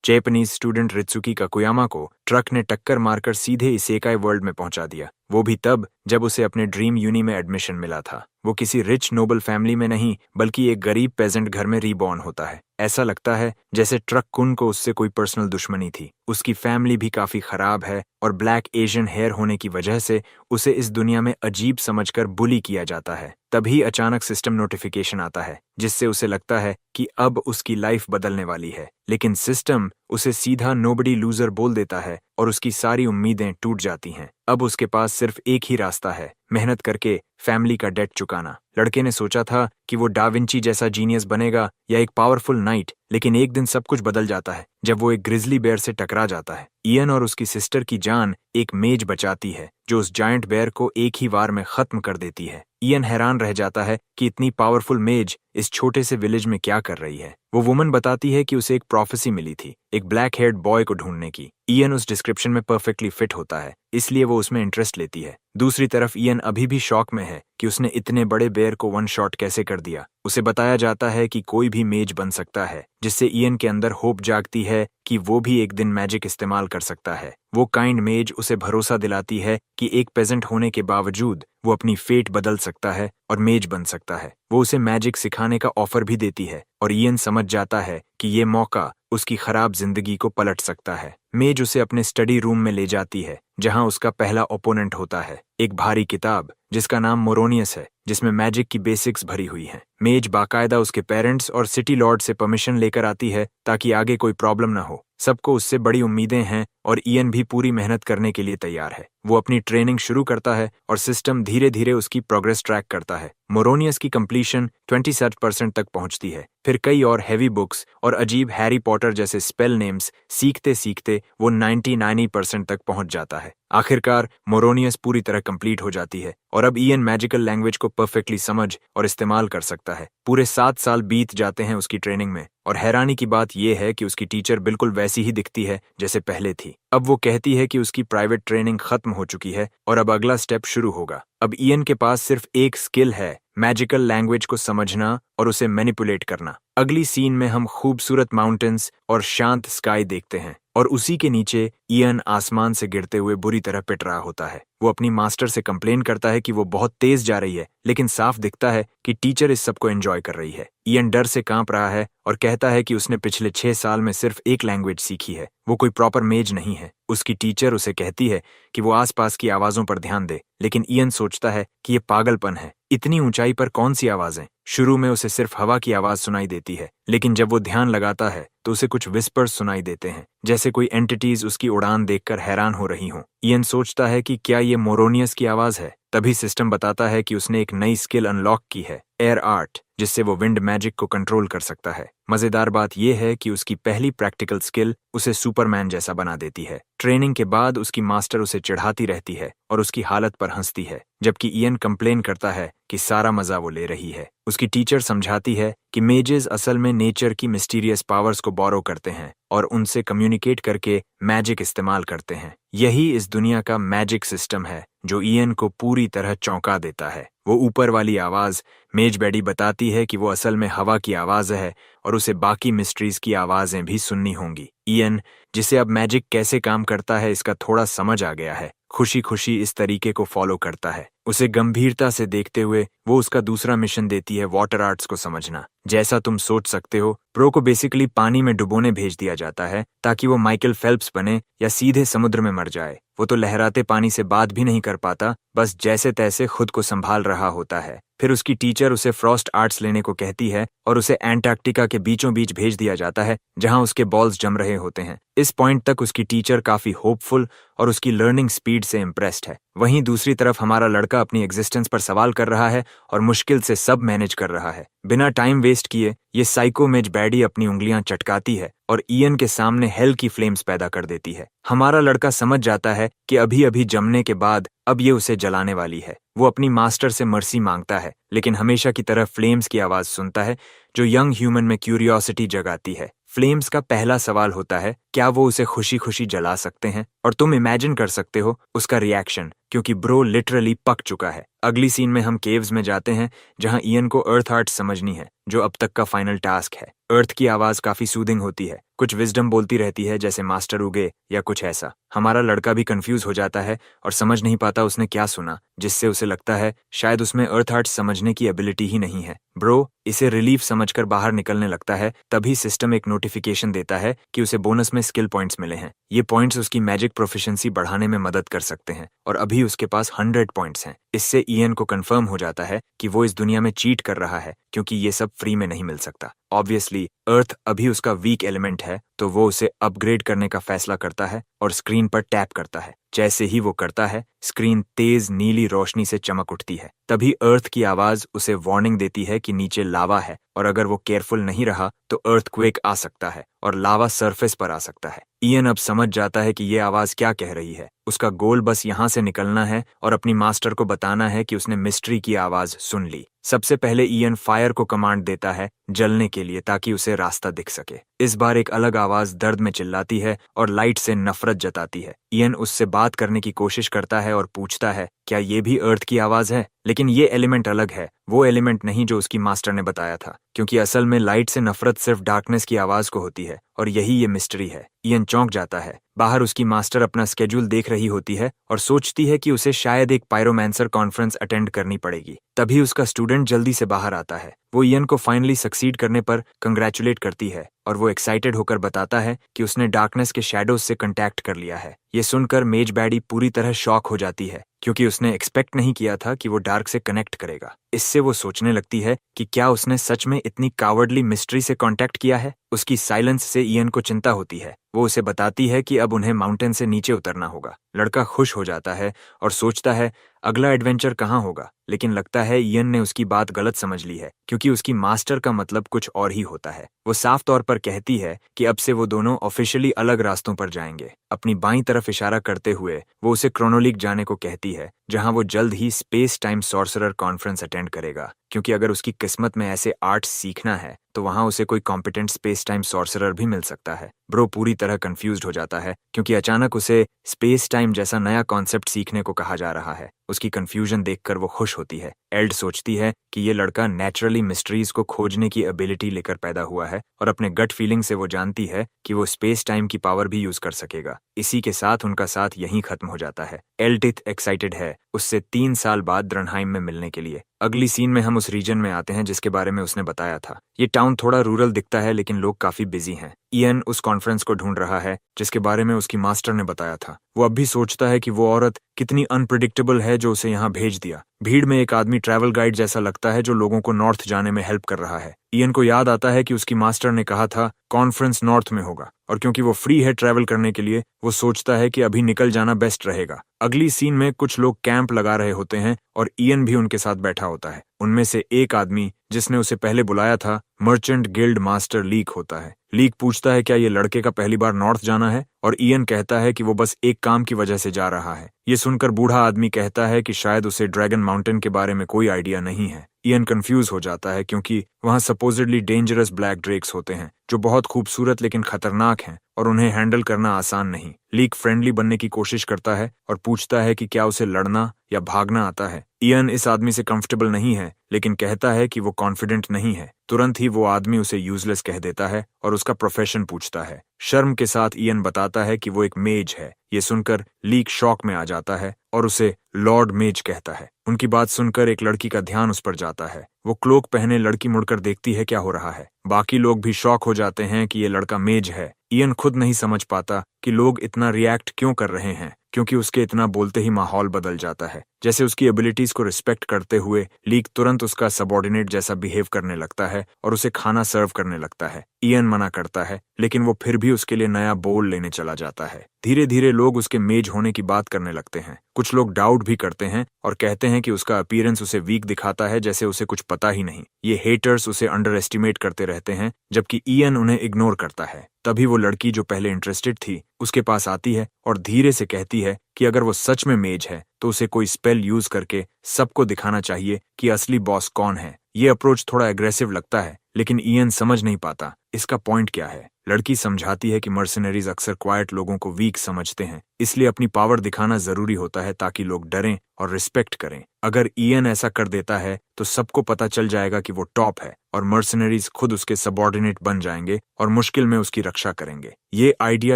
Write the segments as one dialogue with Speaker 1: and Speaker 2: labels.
Speaker 1: Japanese student रित्सुकी काकुयामा को truck ने टक्कर मारकर सीधे इसेकाई वर्ल्ड में पहुंचा दिया, वो भी तब जब उसे अपने ड्रीम यूनी में एडमिशन मिला था। वो किसी रिच नोबल फैमिली में नहीं बल्कि एक गरीब पेजेंट घर में रीबॉर्न होता है। ऐसा लगता है जैसे ट्रक कुन को उससे कोई पर्सनल दुश्मनी थी। उसकी फैमिली भी काफी खराब है और ब्लैक एशियन हेयर होने की वजह से उसे इस दुनिया में अजीब समझकर बुली किया जाता है। तभी अचानक सिस्टम नोटिफिकेशन आता है जिससे उसे लगता है कि अब उसकी लाइफ बदलने वाली है, लेकिन सिस्टम उसे सीधा नोबडी लूजर बोल देता है और उसकी सारी उम्मीदें टूट जाती हैं। अब उसके पास सिर्फ एक ही रास्ता है, मेहनत करके फैमिली का डेट चुकाना। लड़के ने सोचा था कि वो डाविंची जैसा जीनियस बनेगा या एक पावरफुल नाइट, लेकिन एक दिन सब कुछ बदल जाता है जब वो एक ग्रिजली बेयर से टकरा जाता है। इयन और उसकी सिस्टर की जान एक मेज बचाती है जो उस जायंट बेयर को एक ही वार में खत्म कर देती है। इयन हैरान रह जाता है कि इतनी पावरफुल मेज इस छोटे से विलेज में क्या कर रही है। वो वुमन बताती है कि उसे एक प्रोफेसी मिली थी, एक ब्लैक हेयर्ड बॉय को ढूंढने की। इयन उस डिस्क्रिप्शन में परफेक्टली फिट होता है, इसलिए वो उसमें इंटरेस्ट लेती है। दूसरी तरफ इयन अभी भी शॉक में है कि उसने इतने बड़े बेयर को वन शॉट कैसे कर दिया। उसे बताया जाता है कि कोई भी मेज बन सकता है, जिससे इयन के अंदर होप जागती है कि वो भी एक दिन मैजिक इस्तेमाल कर सकता है। वो काइंड मेज उसे भरोसा दिलाती है कि एक पेजेंट होने के बावजूद वो अपनी फेट बदल सकता है और मेज बन सकता है। वो उसे मैजिक सिखाने का ऑफर भी देती है और इयन समझ जाता है कि ये मौका उसकी खराब जिंदगी को पलट सकता है। मेज उसे अपने स्टडी रूम में ले जाती है जहां उसका पहला ओपोनेंट होता है, एक भारी किताब जिसका नाम मोरोनियस है, जिसमें मैजिक की बेसिक्स भरी हुई हैं। मेज बाकायदा उसके पेरेंट्स और सिटी लॉर्ड से परमिशन लेकर आती है ताकि आगे कोई प्रॉब्लम ना हो। सबको उससे बड़ी उम्मीदें हैं और इयन भी पूरी मेहनत करने के लिए तैयार है। वो अपनी ट्रेनिंग शुरू करता है और सिस्टम धीरे धीरे उसकी प्रोग्रेस ट्रैक करता है। मोरोनियस की कंप्लीशन 27% तक पहुंचती है। फिर कई और हैवी बुक्स और अजीब हैरी पॉटर जैसे स्पेल नेम्स सीखते सीखते वो 99% तक पहुंच जाता है। आखिरकार मोरोनियस पूरी तरह कंप्लीट हो जाती है और अब इयन मैजिकल लैंग्वेज को परफेक्टली समझ और इस्तेमाल कर सकता है। पूरे 7 साल बीत जाते हैं उसकी ट्रेनिंग में और हैरानी की बात यह है कि उसकी टीचर बिल्कुल वैसी ही दिखती है जैसे पहले थी। अब वो कहती है कि उसकी प्राइवेट ट्रेनिंग खत्म हो चुकी है और अब अगला स्टेप शुरू होगा। अब इयन के पास सिर्फ एक स्किल है, मैजिकल लैंग्वेज को समझना और उसे मैनिपुलेट करना। अगली सीन में हम खूबसूरत माउंटेन्स और शांत स्काई देखते हैं और उसी के नीचे इयन आसमान से गिरते हुए बुरी तरह पिट रहा होता है। वो अपनी मास्टर से कंप्लेन करता है कि वो बहुत तेज जा रही है, लेकिन साफ दिखता है कि टीचर इस सबको एंजॉय कर रही है। इयन डर से कांप रहा है और कहता है कि उसने पिछले 6 साल में सिर्फ एक लैंग्वेज सीखी है, वो कोई प्रॉपर मेज नहीं है। उसकी टीचर उसे कहती है कि वो आसपास की आवाजों पर ध्यान दे, लेकिन इयन सोचता है कि ये पागलपन है। इतनी ऊंचाई पर कौन सी आवाजें? शुरू में उसे सिर्फ हवा की आवाज सुनाई देती है, लेकिन जब वो ध्यान लगाता है तो उसे कुछ विस्पर्स सुनाई देते हैं, जैसे कोई एंटिटीज उसकी उड़ान देखकर हैरान हो रही हों। इयन सोचता है कि क्या ये मोरोनियस की आवाज है। तभी सिस्टम बताता है कि उसने एक नई स्किल अनलॉक की है, एयर आर्ट, जिससे वो विंड मैजिक को कंट्रोल कर सकता है। मजेदार बात यह है कि उसकी पहली प्रैक्टिकल स्किल उसे सुपरमैन जैसा बना देती है। ट्रेनिंग के बाद उसकी मास्टर उसे चिढ़ाती रहती है और उसकी हालत पर हंसती है, जबकि इयन कंप्लेन करता है कि सारा मजा वो ले रही है। उसकी टीचर समझाती है कि मेजेस असल में नेचर की मिस्टीरियस पावर्स को बोरो करते हैं और उनसे कम्युनिकेट करके मैजिक इस्तेमाल करते हैं। यही इस दुनिया का मैजिक सिस्टम है जो इयन को पूरी तरह चौंका देता है। वो ऊपर वाली आवाज मेज बैडी बताती है कि वो असल में हवा की आवाज है और उसे बाकी मिस्ट्रीज की आवाजें भी सुननी होंगी। इयन, जिसे अब मैजिक कैसे काम करता है इसका थोड़ा समझ आ गया है, खुशी खुशी इस तरीके को फॉलो करता है। उसे गंभीरता से देखते हुए वो उसका दूसरा मिशन देती है, वाटर आर्ट्स को समझना। जैसा तुम सोच सकते हो, प्रो को बेसिकली पानी में डुबोने भेज दिया जाता है ताकि वो माइकल फेल्प्स बने या सीधे समुद्र में मर जाए। वो तो लहराते पानी से बात भी नहीं कर पाता, बस जैसे तैसे खुद को संभाल रहा होता है। फिर उसकी टीचर उसे फ्रॉस्ट आर्ट्स लेने को कहती है और उसे एंटार्क्टिका के बीचों बीच भेज दिया जाता है जहां उसके बॉल्स जम रहे होते हैं। इस पॉइंट तक उसकी टीचर काफी होपफुल और उसकी लर्निंग स्पीड से इम्प्रेस्ड है। वहीं दूसरी तरफ हमारा लड़का अपनी एग्जिस्टेंस पर सवाल कर रहा है और मुश्किल से सब मैनेज कर रहा है। बिना टाइम वेस्ट किए ये साइको मेज बैडी अपनी उंगलियां चटकाती है और इयन के सामने हेल की फ्लेम्स पैदा कर देती है। हमारा लड़का समझ जाता है कि अभी अभी जमने के बाद अब ये उसे जलाने वाली है। वो अपनी मास्टर से मर्सी मांगता है, लेकिन हमेशा की तरह फ्लेम्स की आवाज सुनता है जो यंग ह्यूमन में क्यूरियोसिटी जगाती है। फ्लेम्स का पहला सवाल होता है, क्या वो उसे खुशी खुशी जला सकते हैं? और तुम इमेजिन कर सकते हो उसका रिएक्शन, क्योंकि ब्रो लिटरली पक चुका है। अगली सीन में हम केव्स में जाते हैं जहां इयन को अर्थ आर्ट समझनी है, जो अब तक का फाइनल टास्क है। अर्थ की आवाज काफी सूदिंग होती है, कुछ विजडम बोलती रहती है जैसे मास्टर उगे या कुछ ऐसा। हमारा लड़का भी कंफ्यूज हो जाता है और समझ नहीं पाता उसने क्या सुना, जिससे उसे लगता है शायद उसमें अर्थ आर्ट समझने की एबिलिटी ही नहीं है। ब्रो इसे रिलीफ समझकर बाहर निकलने लगता है, तभी सिस्टम एक नोटिफिकेशन देता है कि उसे बोनस में स्किल पॉइंट्स मिले हैं। ये पॉइंट्स उसकी मैजिक प्रोफिशिएंसी बढ़ाने में मदद कर सकते हैं और अभी उसके पास 100 पॉइंट्स हैं। इससे इयन को कंफर्म हो जाता है कि वो इस दुनिया में चीट कर रहा है, क्योंकि ये सब फ्री में नहीं मिल सकता। ऑब्वियसली अर्थ अभी उसका वीक एलिमेंट है, तो वो उसे अपग्रेड करने का फैसला करता है और स्क्रीन पर टैप करता है। जैसे ही वो करता है, स्क्रीन तेज नीली रोशनी से चमक उठती है। तभी अर्थ की आवाज उसे वार्निंग देती है कि नीचे लावा है और अगर वो केयरफुल नहीं रहा तो अर्थक्वेक आ सकता है और लावा सरफेस पर आ सकता है। इयन अब समझ जाता है कि ये आवाज क्या कह रही है। उसका गोल बस यहाँ से निकलना है और अपनी मास्टर को बताना है कि उसने मिस्ट्री की आवाज सुन ली। सबसे पहले इयन फायर को कमांड देता है जलने के लिए, ताकि उसे रास्ता दिख सके। इस बार एक अलग आवाज दर्द में चिल्लाती है और लाइट से नफरत जताती है। इयन उससे बात करने की कोशिश करता है और पूछता है क्या ये भी अर्थ की आवाज है, लेकिन ये एलिमेंट अलग है, वो एलिमेंट नहीं जो उसकी मास्टर ने बताया था, क्योंकि असल में लाइट से नफरत सिर्फ डार्कनेस की आवाज को होती है और यही ये मिस्ट्री है। इयन चौंक जाता है। बाहर उसकी मास्टर अपना स्केड्यूल देख रही होती है और सोचती है कि उसे शायद एक पायरोमैंसर कॉन्फ्रेंस अटेंड करनी पड़ेगी। तभी उसका स्टूडेंट जल्दी से बाहर आता है। वो इयन को फाइनली सक्सीड करने पर कंग्रेचुलेट करती है और वो एक्साइटेड होकर बताता है कि उसने डार्कनेस के शैडोज से कंटैक्ट कर लिया है। ये सुनकर मेज बैडी पूरी तरह शॉक हो जाती है, क्योंकि उसने एक्सपेक्ट नहीं किया था कि वो डार्क से कनेक्ट करेगा। इससे वो सोचने लगती है कि क्या उसने सच में इतनी कावर्डली मिस्ट्री से कांटेक्ट किया है। उसकी साइलेंस से इयन को चिंता होती है। वो उसे बताती है कि अब उन्हें माउंटेन से नीचे उतरना होगा। लड़का खुश हो जाता है और सोचता है अगला एडवेंचर कहाँ होगा, लेकिन लगता है इयन ने उसकी बात गलत समझ ली है, क्योंकि उसकी मास्टर का मतलब कुछ और ही होता है। वो साफ तौर पर कहती है कि अब से वो दोनों ऑफिशियली अलग रास्तों पर जाएंगे। अपनी बाईं तरफ इशारा करते हुए वो उसे क्रोनोलीक जाने को कहती है, जहां वो जल्द ही space time sorcerer conference attend करेगा, क्योंकि अगर उसकी किस्मत में ऐसे आर्ट्स सीखना है तो वहां उसे कोई कॉम्पिटेंट स्पेस टाइम सॉर्सरर भी मिल सकता है। ब्रो पूरी तरह कंफ्यूज्ड हो जाता है, क्योंकि अचानक उसे स्पेस टाइम जैसा नया कॉन्सेप्ट सीखने को कहा जा रहा है। उसकी कंफ्यूजन देखकर वो खुश होती है। एल्ड सोचती है कि ये लड़का नेचुरली मिस्ट्रीज को खोजने की एबिलिटी लेकर पैदा हुआ है और अपने गट फीलिंग से वो जानती है कि वो स्पेस टाइम की पावर भी यूज कर सकेगा। इसी के साथ उनका साथ यहीं खत्म हो जाता है। एल्डिथ एक्साइटेड है उससे 3 साल बाद ड्रनहाइम में मिलने के लिए। अगली सीन में हम उस रीजन में आते हैं जिसके बारे में उसने बताया था। ये टाउन थोड़ा रूरल दिखता है, लेकिन लोग काफी बिजी हैं। इयन उस कॉन्फ्रेंस को ढूंढ रहा है जिसके बारे में उसकी मास्टर ने बताया था। वो अब भी सोचता है कि वो औरत कितनी अनप्रिडिक्टेबल है जो उसे यहाँ भेज दिया। भीड़ में एक आदमी ट्रैवल गाइड जैसा लगता है जो लोगों को नॉर्थ जाने में हेल्प कर रहा है। इयन को याद आता है कि उसकी मास्टर ने कहा था कॉन्फ्रेंस नॉर्थ में होगा, और क्योंकि वो फ्री है ट्रैवल करने के लिए, वो सोचता है कि अभी निकल जाना बेस्ट रहेगा। अगली सीन में कुछ लोग कैंप लगा रहे होते हैं और इयन भी उनके साथ बैठा होता है। उनमें से एक आदमी जिसने उसे पहले बुलाया था मर्चेंट गिल्ड मास्टर लीक होता है। लीक पूछता है क्या ये लड़के का पहली बार नॉर्थ जाना है, और इयन कहता है कि वो बस एक काम की वजह से जा रहा है। ये सुनकर बूढ़ा आदमी कहता है कि शायद उसे ड्रैगन माउंटेन के बारे में कोई आइडिया नहीं है। इयन कंफ्यूज हो जाता है, क्योंकि वहां सपोजिडली डेंजरस ब्लैक ड्रेक्स होते हैं जो बहुत खूबसूरत लेकिन खतरनाक हैं और उन्हें हैंडल करना आसान नहीं। लीक फ्रेंडली बनने की कोशिश करता है और पूछता है कि क्या उसे लड़ना या भागना आता है। इयन इस आदमी से कंफर्टेबल नहीं है, लेकिन कहता है कि वो कॉन्फिडेंट नहीं है। तुरंत ही वो आदमी उसे यूजलेस कह देता है और उसका प्रोफेशन पूछता है। शर्म के साथ इयन बताता है कि वो एक मेज है। ये सुनकर लीक शॉक में आ जाता है और उसे लॉर्ड मेज कहता है। उनकी बात सुनकर एक लड़की का ध्यान उस पर जाता है। वो क्लोक पहने लड़की मुड़कर देखती है क्या हो रहा है। बाकी लोग भी शॉक हो जाते हैं कि ये लड़का मेज है। इयन खुद नहीं समझ पाता कि लोग इतना रिएक्ट क्यों कर रहे हैं, क्योंकि उसके इतना बोलते ही माहौल बदल जाता है। जैसे उसकी एबिलिटीज को रिस्पेक्ट करते हुए लीक तुरंत उसका सबऑर्डिनेट जैसा बिहेव करने लगता है और उसे खाना सर्व करने लगता है। इयन मना करता है, लेकिन वो फिर भी उसके लिए नया बोल लेने चला जाता है। धीरे धीरे लोग उसके मेज होने की बात करने लगते हैं। कुछ लोग डाउट भी करते हैं और कहते हैं कि उसका अपीयरेंस उसे वीक दिखाता है, जैसे उसे कुछ पता ही नहीं। ये हेटर्स उसे अंडर एस्टिमेट करते रहते हैं, जबकि इयन उन्हें इग्नोर करता है। तभी वो लड़की जो पहले इंटरेस्टेड थी उसके पास आती है और धीरे से कहती है कि अगर वो सच में मेज है तो उसे कोई स्पेल यूज करके सबको दिखाना चाहिए कि असली बॉस कौन है। ये अप्रोच थोड़ा एग्रेसिव लगता है, लेकिन इयन समझ नहीं पाता। इसका पॉइंट क्या है? लड़की समझाती है कि मर्सनरीज अक्सर क्वाइट लोगों को वीक समझते हैं, इसलिए अपनी पावर दिखाना जरूरी होता है ताकि लोग डरें और रिस्पेक्ट करें। अगर इयन ऐसा कर देता है तो सबको पता चल जाएगा कि वो टॉप है और मर्सनरीज खुद उसके सबऑर्डिनेट बन जाएंगे और मुश्किल में उसकी रक्षा करेंगे। ये आइडिया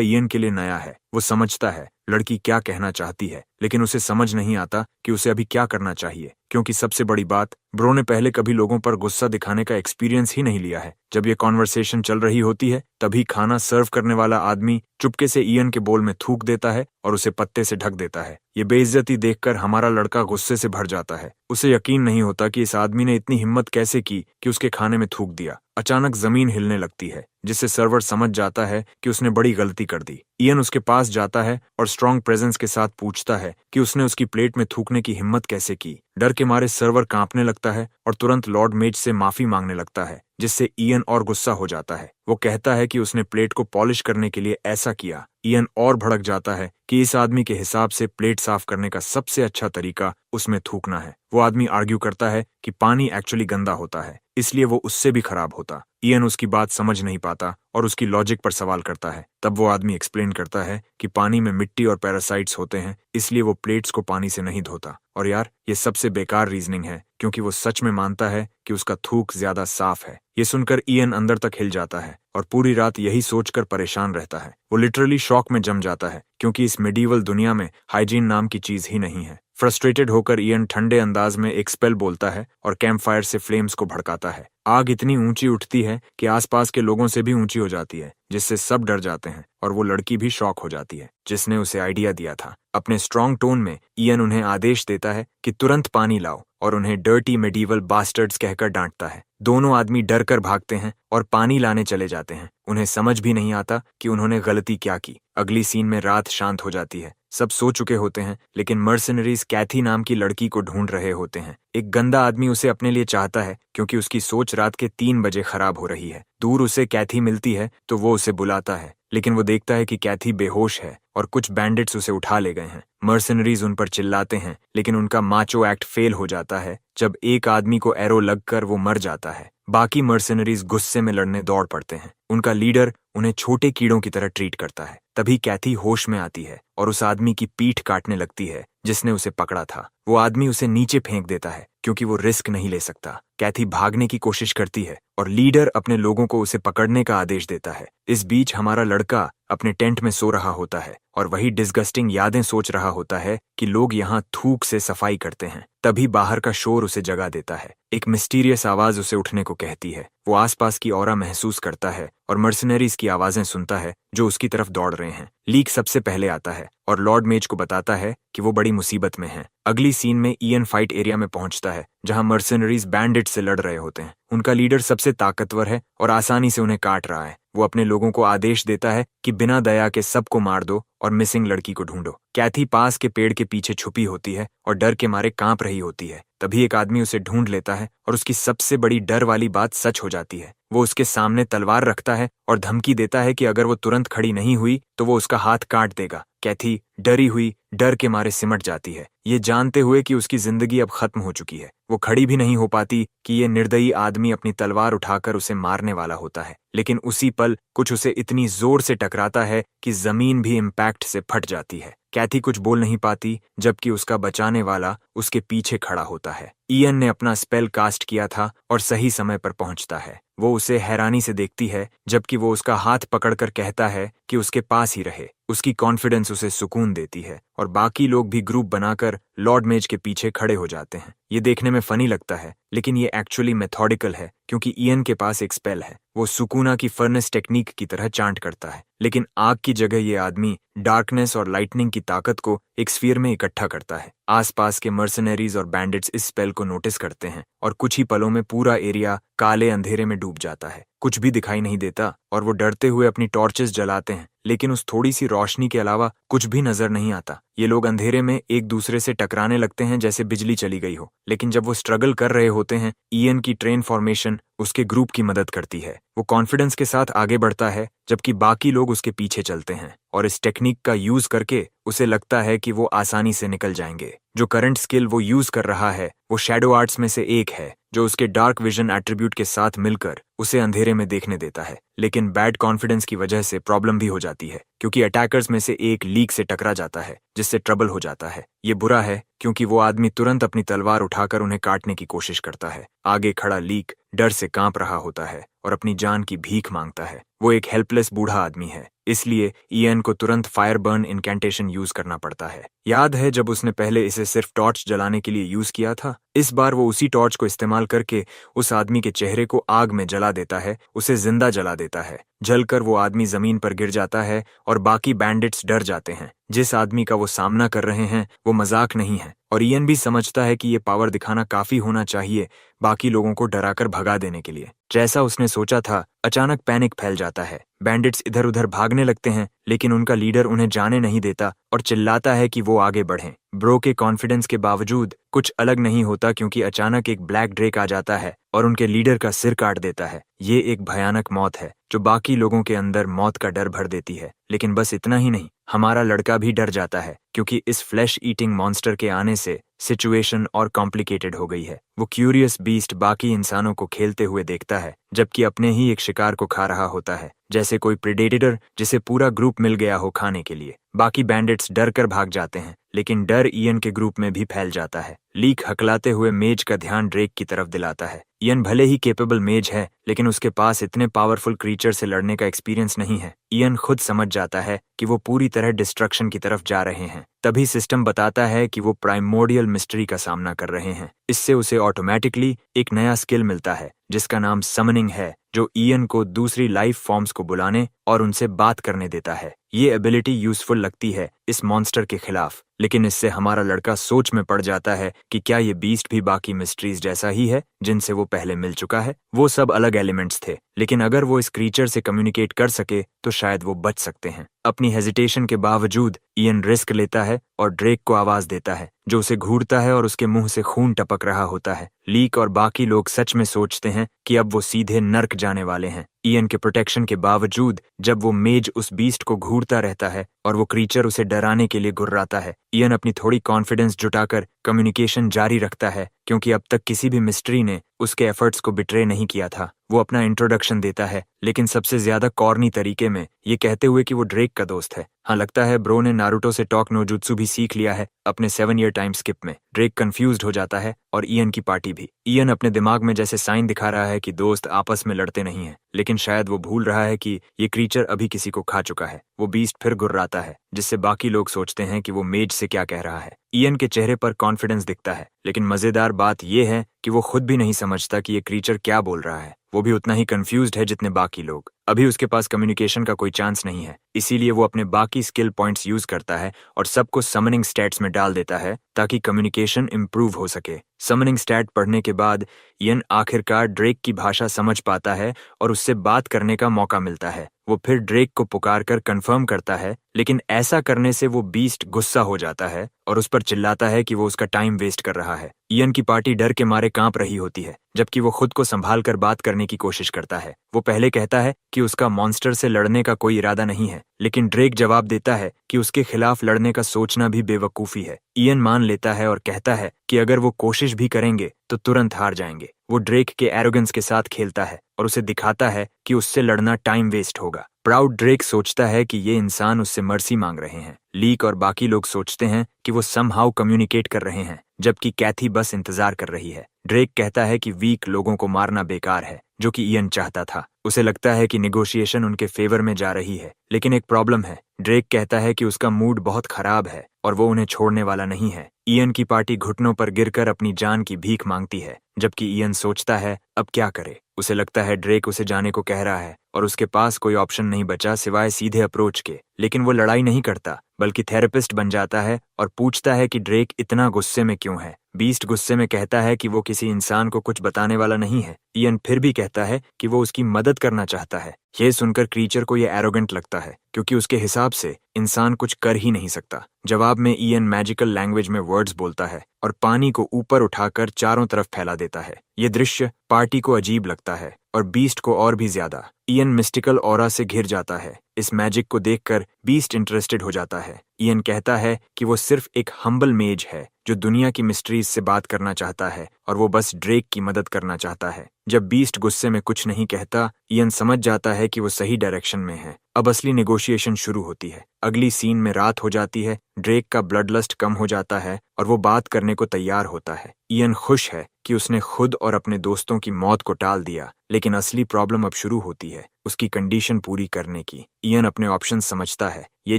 Speaker 1: इयन के लिए नया है। वो समझता है लड़की क्या कहना चाहती है, लेकिन उसे समझ नहीं आता कि उसे अभी क्या करना चाहिए, क्योंकि सबसे बड़ी बात, ब्रो ने पहले कभी लोगों पर गुस्सा दिखाने का एक्सपीरियंस ही नहीं लिया है। जब ये कॉन्वर्सेशन चल रही होती है तभी खाना सर्व करने वाला आदमी चुपके से इयन के बोल में थूक देता है और उसे पत्ते से ढक देता है। ये बेइज्जती देखकर हमारा लड़का गुस्से से भर जाता है। उसे यकीन नहीं होता कि इस आदमी ने इतनी हिम्मत कैसे की कि उसके खाने में थूक दिया। अचानक जमीन हिलने लगती है, जिससे सर्वर समझ जाता है कि उसने बड़ी गलती कर दी। इयन उसके पास जाता है और स्ट्रॉन्ग प्रेजेंस के साथ पूछता है कि उसने उसकी प्लेट में थूकने की हिम्मत कैसे की। डर के मारे सर्वर कांपने लगता है और तुरंत लॉर्ड मेज से माफी मांगने लगता है, जिससे इयन और गुस्सा हो जाता है। वो कहता है कि उसने प्लेट को पॉलिश करने के लिए ऐसा किया। इयन और भड़क जाता है कि इस आदमी के हिसाब से प्लेट साफ करने का सबसे अच्छा तरीका उसमें थूकना है। वो आदमी आर्ग्यू करता है कि पानी एक्चुअली गंदा होता है, इसलिए वो उससे भी खराब होता। इयन उसकी बात समझ नहीं पाता और उसकी लॉजिक पर सवाल करता है। तब वो आदमी एक्सप्लेन करता है कि पानी में मिट्टी और पैरासाइट्स होते हैं, इसलिए वो प्लेट्स को पानी से नहीं धोता। और यार, ये सबसे बेकार रीजनिंग है, क्योंकि वो सच में मानता है कि उसका थूक ज्यादा साफ है। ये सुनकर इयन अंदर तक हिल जाता है और पूरी रात यही सोचकर परेशान रहता है। वो लिटरली शॉक में जम जाता है, क्योंकि इस मेडिवल दुनिया में हाइजीन नाम की चीज ही नहीं है। फ्रस्ट्रेटेड होकर इयन ठंडे अंदाज में एक स्पेल बोलता है और कैंप फायर से फ्लेम्स को भड़काता है। आग इतनी ऊंची उठती है कि आसपास के लोगों से भी ऊंची हो जाती है, जिससे सब डर जाते हैं और वो लड़की भी शॉक हो जाती है जिसने उसे आइडिया दिया था। अपने स्ट्रॉन्ग टोन में इयन उन्हें आदेश देता है कि तुरंत पानी लाओ और उन्हें डर्टी मेडिवल बास्टर्ड्स कहकर डांटता है। दोनों आदमी डर कर भागते हैं और पानी लाने चले जाते हैं। उन्हें समझ भी नहीं आता कि उन्होंने गलती क्या की। अगली सीन में रात शांत हो जाती है। सब सो चुके होते हैं, लेकिन मर्सनरीज कैथी नाम की लड़की को ढूंढ रहे होते हैं। एक गंदा आदमी उसे अपने लिए चाहता है, क्योंकि उसकी सोच रात के 3 बजे खराब हो रही है। दूर उसे कैथी मिलती है तो वो उसे बुलाता है, लेकिन वो देखता है कि कैथी बेहोश है और कुछ बैंडिट्स उसे उठा ले गए हैं। मर्सनरीज उन पर चिल्लाते हैं, लेकिन उनका माचो एक्ट फेल हो जाता है जब एक आदमी को एरो लगकर वो मर जाता है। बाकी मर्सनरीज गुस्से में लड़ने दौड़ पड़ते हैं। उनका लीडर उन्हें छोटे कीड़ों की तरह ट्रीट करता है। तभी कैथी होश में आती है और उस आदमी की पीठ काटने लगती है जिसने उसे पकड़ा था। वो आदमी उसे नीचे फेंक देता है, क्योंकि वो रिस्क नहीं ले सकता। कैथी भागने की कोशिश करती है और लीडर अपने लोगों को उसे पकड़ने का आदेश देता है। इस बीच हमारा लड़का अपने टेंट में सो रहा होता है और वही डिस्गस्टिंग यादें सोच रहा होता है कि लोग यहाँ थूक से सफाई करते हैं। तभी बाहर का शोर उसे जगा देता है। एक मिस्टीरियस आवाज उसे उठने को कहती है। वो आसपास की ऑरा महसूस करता है और मर्सनरीज की आवाजें सुनता है जो उसकी तरफ दौड़ रहे हैं। लीक सबसे पहले आता है और लॉर्ड मेज को बताता है कि वो बड़ी मुसीबत में है। अगली सीन में इयन फाइट एरिया में पहुंचता है, जहां मर्सनरीज बैंडिट से लड़ रहे होते हैं। उनका लीडर सबसे ताकतवर है और आसानी से उन्हें काट रहा है। वो अपने लोगों को आदेश देता है कि बिना दया के सबको मार दो और मिसिंग लड़की को ढूंढो। कैथी पास के पेड़ के पीछे छुपी होती है और डर के मारे कांप रही होती है। तभी एक आदमी उसे ढूंढ लेता है और उसकी सबसे बड़ी डर वाली बात सच हो जाती है। वो उसके सामने तलवार रखता है और धमकी देता है कि अगर वो तुरंत खड़ी नहीं हुई तो वो उसका हाथ काट देगा। कैथी डरी हुई डर के मारे सिमट जाती है, ये जानते हुए कि उसकी जिंदगी अब खत्म हो चुकी है। वो खड़ी भी नहीं हो पाती कि ये निर्दयी आदमी अपनी तलवार उठाकर उसे मारने वाला होता है, लेकिन उसी पल कुछ उसे इतनी जोर से टकराता है कि जमीन भी इम्पैक्ट से फट जाती है। कैथी कुछ बोल नहीं पाती, जबकि उसका बचाने वाला उसके पीछे खड़ा होता है। इयन ने अपना स्पेल कास्ट किया था और सही समय पर पहुंचता है। वो उसे हैरानी से देखती है, जबकि वो उसका हाथ पकड़कर कहता है कि उसके पास ही रहे। उसकी कॉन्फिडेंस उसे सुकून देती है और बाकी लोग भी ग्रुप बनाकर लॉर्ड मेज के पीछे खड़े हो जाते हैं। ये देखने में फनी लगता है, लेकिन ये एक्चुअली मेथोडिकल है, क्योंकि इयन के पास एक स्पेल है। वो सुकूना की फर्नेस टेक्निक की तरह चांट करता है, लेकिन आग की जगह ये आदमी डार्कनेस और लाइटनिंग की ताकत को एक स्फीयर में इकट्ठा करता है। आसपास के मर्सनरीज और बैंडिट्स इस स्पेल को नोटिस करते हैं और कुछ ही पलों में पूरा एरिया काले अंधेरे में डूब जाता है। कुछ भी दिखाई नहीं देता और वो डरते हुए अपनी टॉर्चेस जलाते हैं, लेकिन उस थोड़ी सी रोशनी के अलावा कुछ भी नजर नहीं आता। ये लोग अंधेरे में एक दूसरे से टकराने लगते हैं जैसे बिजली चली गई हो, लेकिन जब वो स्ट्रगल कर रहे होते हैं, इयन की ट्रेन फॉर्मेशन उसके ग्रुप की मदद करती है। वो कॉन्फिडेंस के साथ आगे बढ़ता है, जबकि बाकी लोग उसके पीछे चलते हैं और इस टेक्निक का यूज करके उसे लगता है कि वो आसानी से निकल जाएंगे। जो करंट स्किल वो यूज कर रहा है वो शैडो आर्ट्स में से एक है जो उसके डार्क विजन एट्रीब्यूट के साथ मिलकर उसे अंधेरे में देखने देता है। लेकिन बैड कॉन्फिडेंस की वजह से प्रॉब्लम भी हो जाती है क्योंकि अटैकर्स में से एक लीक से टकरा जाता है जिससे ट्रबल हो जाता है। ये बुरा है क्योंकि वो आदमी तुरंत अपनी तलवार उठाकर उन्हें काटने की कोशिश करता है। आगे खड़ा लीक डर से कांप रहा होता है और अपनी जान की भीख मांगता है। वो एक हेल्पलेस बूढ़ा आदमी है, इसलिए ईएन को तुरंत फायर बर्न इनकेंटेशन यूज करना पड़ता है। याद है जब उसने पहले इसे सिर्फ टॉर्च जलाने के लिए यूज किया था? इस बार वो उसी टॉर्च को इस्तेमाल करके उस आदमी के चेहरे को आग में जला देता है, उसे जिंदा जला देता है। जलकर वो आदमी जमीन पर गिर जाता है और बाकी बैंडिट्स डर जाते हैं। जिस आदमी का वो सामना कर रहे हैं वो मजाक नहीं है और ईएन भी समझता है कि ये पावर दिखाना काफी होना चाहिए बाकी लोगों को डराकर भगा देने के लिए। जैसा उसने सोचा था, अचानक पैनिक फैल जाता है। बैंडिट्स इधर उधर भागने लगते हैं लेकिन उनका लीडर उन्हें जाने नहीं देता और चिल्लाता है कि वो आगे बढ़ें। ब्रो के कॉन्फिडेंस के बावजूद कुछ अलग नहीं होता क्योंकि अचानक एक ब्लैक ड्रेक आ जाता है और उनके लीडर का सिर काट देता है। ये एक भयानक मौत है जो बाकी लोगों के अंदर मौत का डर भर देती है। लेकिन बस इतना ही नहीं, हमारा लड़का भी डर जाता है क्योंकि इस फ्लैश ईटिंग मॉन्स्टर के आने से सिचुएशन और कॉम्प्लिकेटेड हो गई है। वो क्यूरियस बीस्ट बाकी इंसानों को खेलते हुए देखता है जबकि अपने ही एक शिकार को खा रहा होता है, जैसे कोई प्रेडेटर जिसे पूरा ग्रुप मिल गया हो खाने के लिए। बाकी बैंडिट्स डर कर भाग जाते हैं लेकिन डर ईएन के ग्रुप में भी फैल जाता है। लीक हकलाते हुए मेज का ध्यान ड्रेक की तरफ दिलाता है। ईएन भले ही केपेबल मेज है लेकिन उसके पास इतने पावरफुल क्रीचर से लड़ने का एक्सपीरियंस नहीं है। ईएन खुद समझ जाता है कि वो पूरी तरह डिस्ट्रक्शन की तरफ जा रहे हैं। तभी सिस्टम बताता है कि वो प्राइमोर्डियल मिस्ट्री का सामना कर रहे हैं। इससे उसे ऑटोमेटिकली एक नया स्किल मिलता है जिसका नाम समनिंग है, जो ईएन को दूसरी लाइफ फॉर्म्स को बुलाने और उनसे बात करने देता है। ये एबिलिटी यूजफुल लगती है इस मॉन्स्टर के खिलाफ, लेकिन इससे हमारा लड़का सोच में पड़ जाता है कि क्या ये बीस्ट भी बाकी मिस्ट्रीज जैसा ही है जिनसे वो पहले मिल चुका है। वो सब अलग एलिमेंट्स थे लेकिन अगर वो इस क्रीचर से कम्युनिकेट कर सके तो शायद वो बच सकते हैं। अपनी हेजिटेशन के बावजूद ईएन रिस्क लेता है और ड्रेक को आवाज देता है जो उसे घूरता है और उसके मुंह से खून टपक रहा होता है। लीक और बाकी लोग सच में सोचते हैं कि अब वो सीधे नर्क जाने वाले हैं। ईएन के प्रोटेक्शन के बावजूद जब वो मेज उस बीस्ट को घूरता रहता है और वो क्रीचर उसे डराने के लिए गुर्राता है, ईएन अपनी थोड़ी कॉन्फिडेंस जुटाकर कम्युनिकेशन जारी रखता है क्योंकि अब तक किसी भी मिस्ट्री ने उसके एफर्ट्स को बिट्रे नहीं किया था। वो अपना इंट्रोडक्शन देता है लेकिन सबसे ज्यादा कॉर्नी तरीके में, ये कहते हुए कि वो ड्रेक का दोस्त है। हाँ, लगता है ब्रो ने नारुतो से टॉक नो जुत्सु भी सीख लिया है अपने 7 ईयर टाइम स्किप में। ड्रेक कंफ्यूज्ड हो जाता है और ईएन की पार्टी भी। ईएन अपने दिमाग में जैसे साइन दिखा रहा है कि दोस्त आपस में लड़ते नहीं हैं, लेकिन शायद वो भूल रहा है कि ये क्रीचर अभी किसी को खा चुका है। वो बीस्ट फिर गुर्राता है जिससे बाकी लोग सोचते हैं कि वो मेज से क्या कह रहा है। ईएन के चेहरे पर कॉन्फिडेंस दिखता है लेकिन मजेदार बात यह है कि वो खुद भी नहीं समझता कि ये क्रीचर क्या बोल रहा है। वो भी उतना ही कंफ्यूज्ड है जितने बाकी लोग। अभी उसके पास कम्युनिकेशन का कोई चांस नहीं है, इसीलिए वो अपने बाकी स्किल पॉइंट्स यूज करता है और सबको समनिंग स्टैट्स में डाल देता है ताकि कम्युनिकेशन इंप्रूव हो सके। समनिंग स्टैट पढ़ने के बाद ईएन आखिरकार ड्रेक की भाषा समझ पाता है और उससे बात करने का मौका मिलता है। वो फिर ड्रेक को पुकार कर कन्फर्म करता है लेकिन ऐसा करने से वो बीस्ट गुस्सा हो जाता है और उस पर चिल्लाता है कि वो उसका टाइम वेस्ट कर रहा है। ईएन की पार्टी डर के मारे कांप रही होती है जबकि वो खुद को संभाल कर बात करने की कोशिश करता है। वो पहले कहता है कि उसका मॉन्स्टर से लड़ने का कोई इरादा नहीं है, लेकिन ड्रेक जवाब देता है कि उसके खिलाफ लड़ने का सोचना भी बेवकूफी है। ईएन मान लेता है और कहता है कि अगर वो कोशिश भी करेंगे तो तुरंत हार जाएंगे। वो ड्रेक के एरोगेंस के साथ खेलता है और उसे दिखाता है कि उससे लड़ना टाइम वेस्ट होगा। प्राउड ड्रेक सोचता है कि ये इंसान उससे मर्सी मांग रहे हैं। लीक और बाकी लोग सोचते हैं कि वो समहाउ कम्युनिकेट कर रहे हैं जबकि कैथी बस इंतजार कर रही है। ड्रेक कहता है कि वीक लोगों को मारना बेकार है, जो कि ईएन चाहता था। उसे लगता है कि निगोशिएशन उनके फेवर में जा रही है, लेकिन एक प्रॉब्लम है। ड्रेक कहता है कि उसका मूड बहुत खराब है और वो उन्हें छोड़ने वाला नहीं है। ईएन की पार्टी घुटनों पर गिरकर अपनी जान की भीख मांगती है जबकि ईएन सोचता है अब क्या करे। उसे लगता है ड्रेक उसे जाने को कह रहा है और उसके पास कोई ऑप्शन नहीं बचा सिवाय सीधे अप्रोच के। लेकिन वो लड़ाई नहीं करता बल्कि थेरेपिस्ट बन जाता है और पूछता है कि ड्रेक इतना गुस्से में क्यों है। बीस्ट गुस्से में कहता है कि वो किसी इंसान को कुछ बताने वाला नहीं है। ईएन फिर भी कहता है कि वो उसकी मदद करना चाहता है। ये सुनकर क्रीचर को ये एरोगेंट लगता है क्योंकि उसके हिसाब से इंसान कुछ कर ही नहीं सकता। जवाब में ईएन मैजिकल लैंग्वेज में वर्ड्स बोलता है और पानी को ऊपर उठाकर चारों तरफ फैला देता है। ये दृश्य पार्टी को अजीब लगता है और बीस्ट को और भी ज्यादा। ईएन मिस्टिकल ऑरा से घिर जाता है। इस मैजिक को देखकर बीस्ट इंटरेस्टेड हो जाता है, ईएन कहता है कि वो सिर्फ एक हम्बल मेज है जो दुनिया की मिस्ट्रीज से बात करना चाहता है और वो बस ड्रेक की मदद करना चाहता है। जब बीस्ट गुस्से में कुछ नहीं कहता, ईएन समझ जाता है कि वो सही डायरेक्शन में है। अब असली नेगोशिएशन शुरू होती है। अगली सीन में रात हो जाती है, ड्रेक का ब्लड लस्ट कम हो जाता है और वो बात करने को तैयार होता है। ईएन खुश है कि उसने खुद और अपने दोस्तों की मौत को टाल दिया, लेकिन असली प्रॉब्लम अब शुरू होती है उसकी कंडीशन पूरी करने की। ईएन अपने ऑप्शन समझता है, ये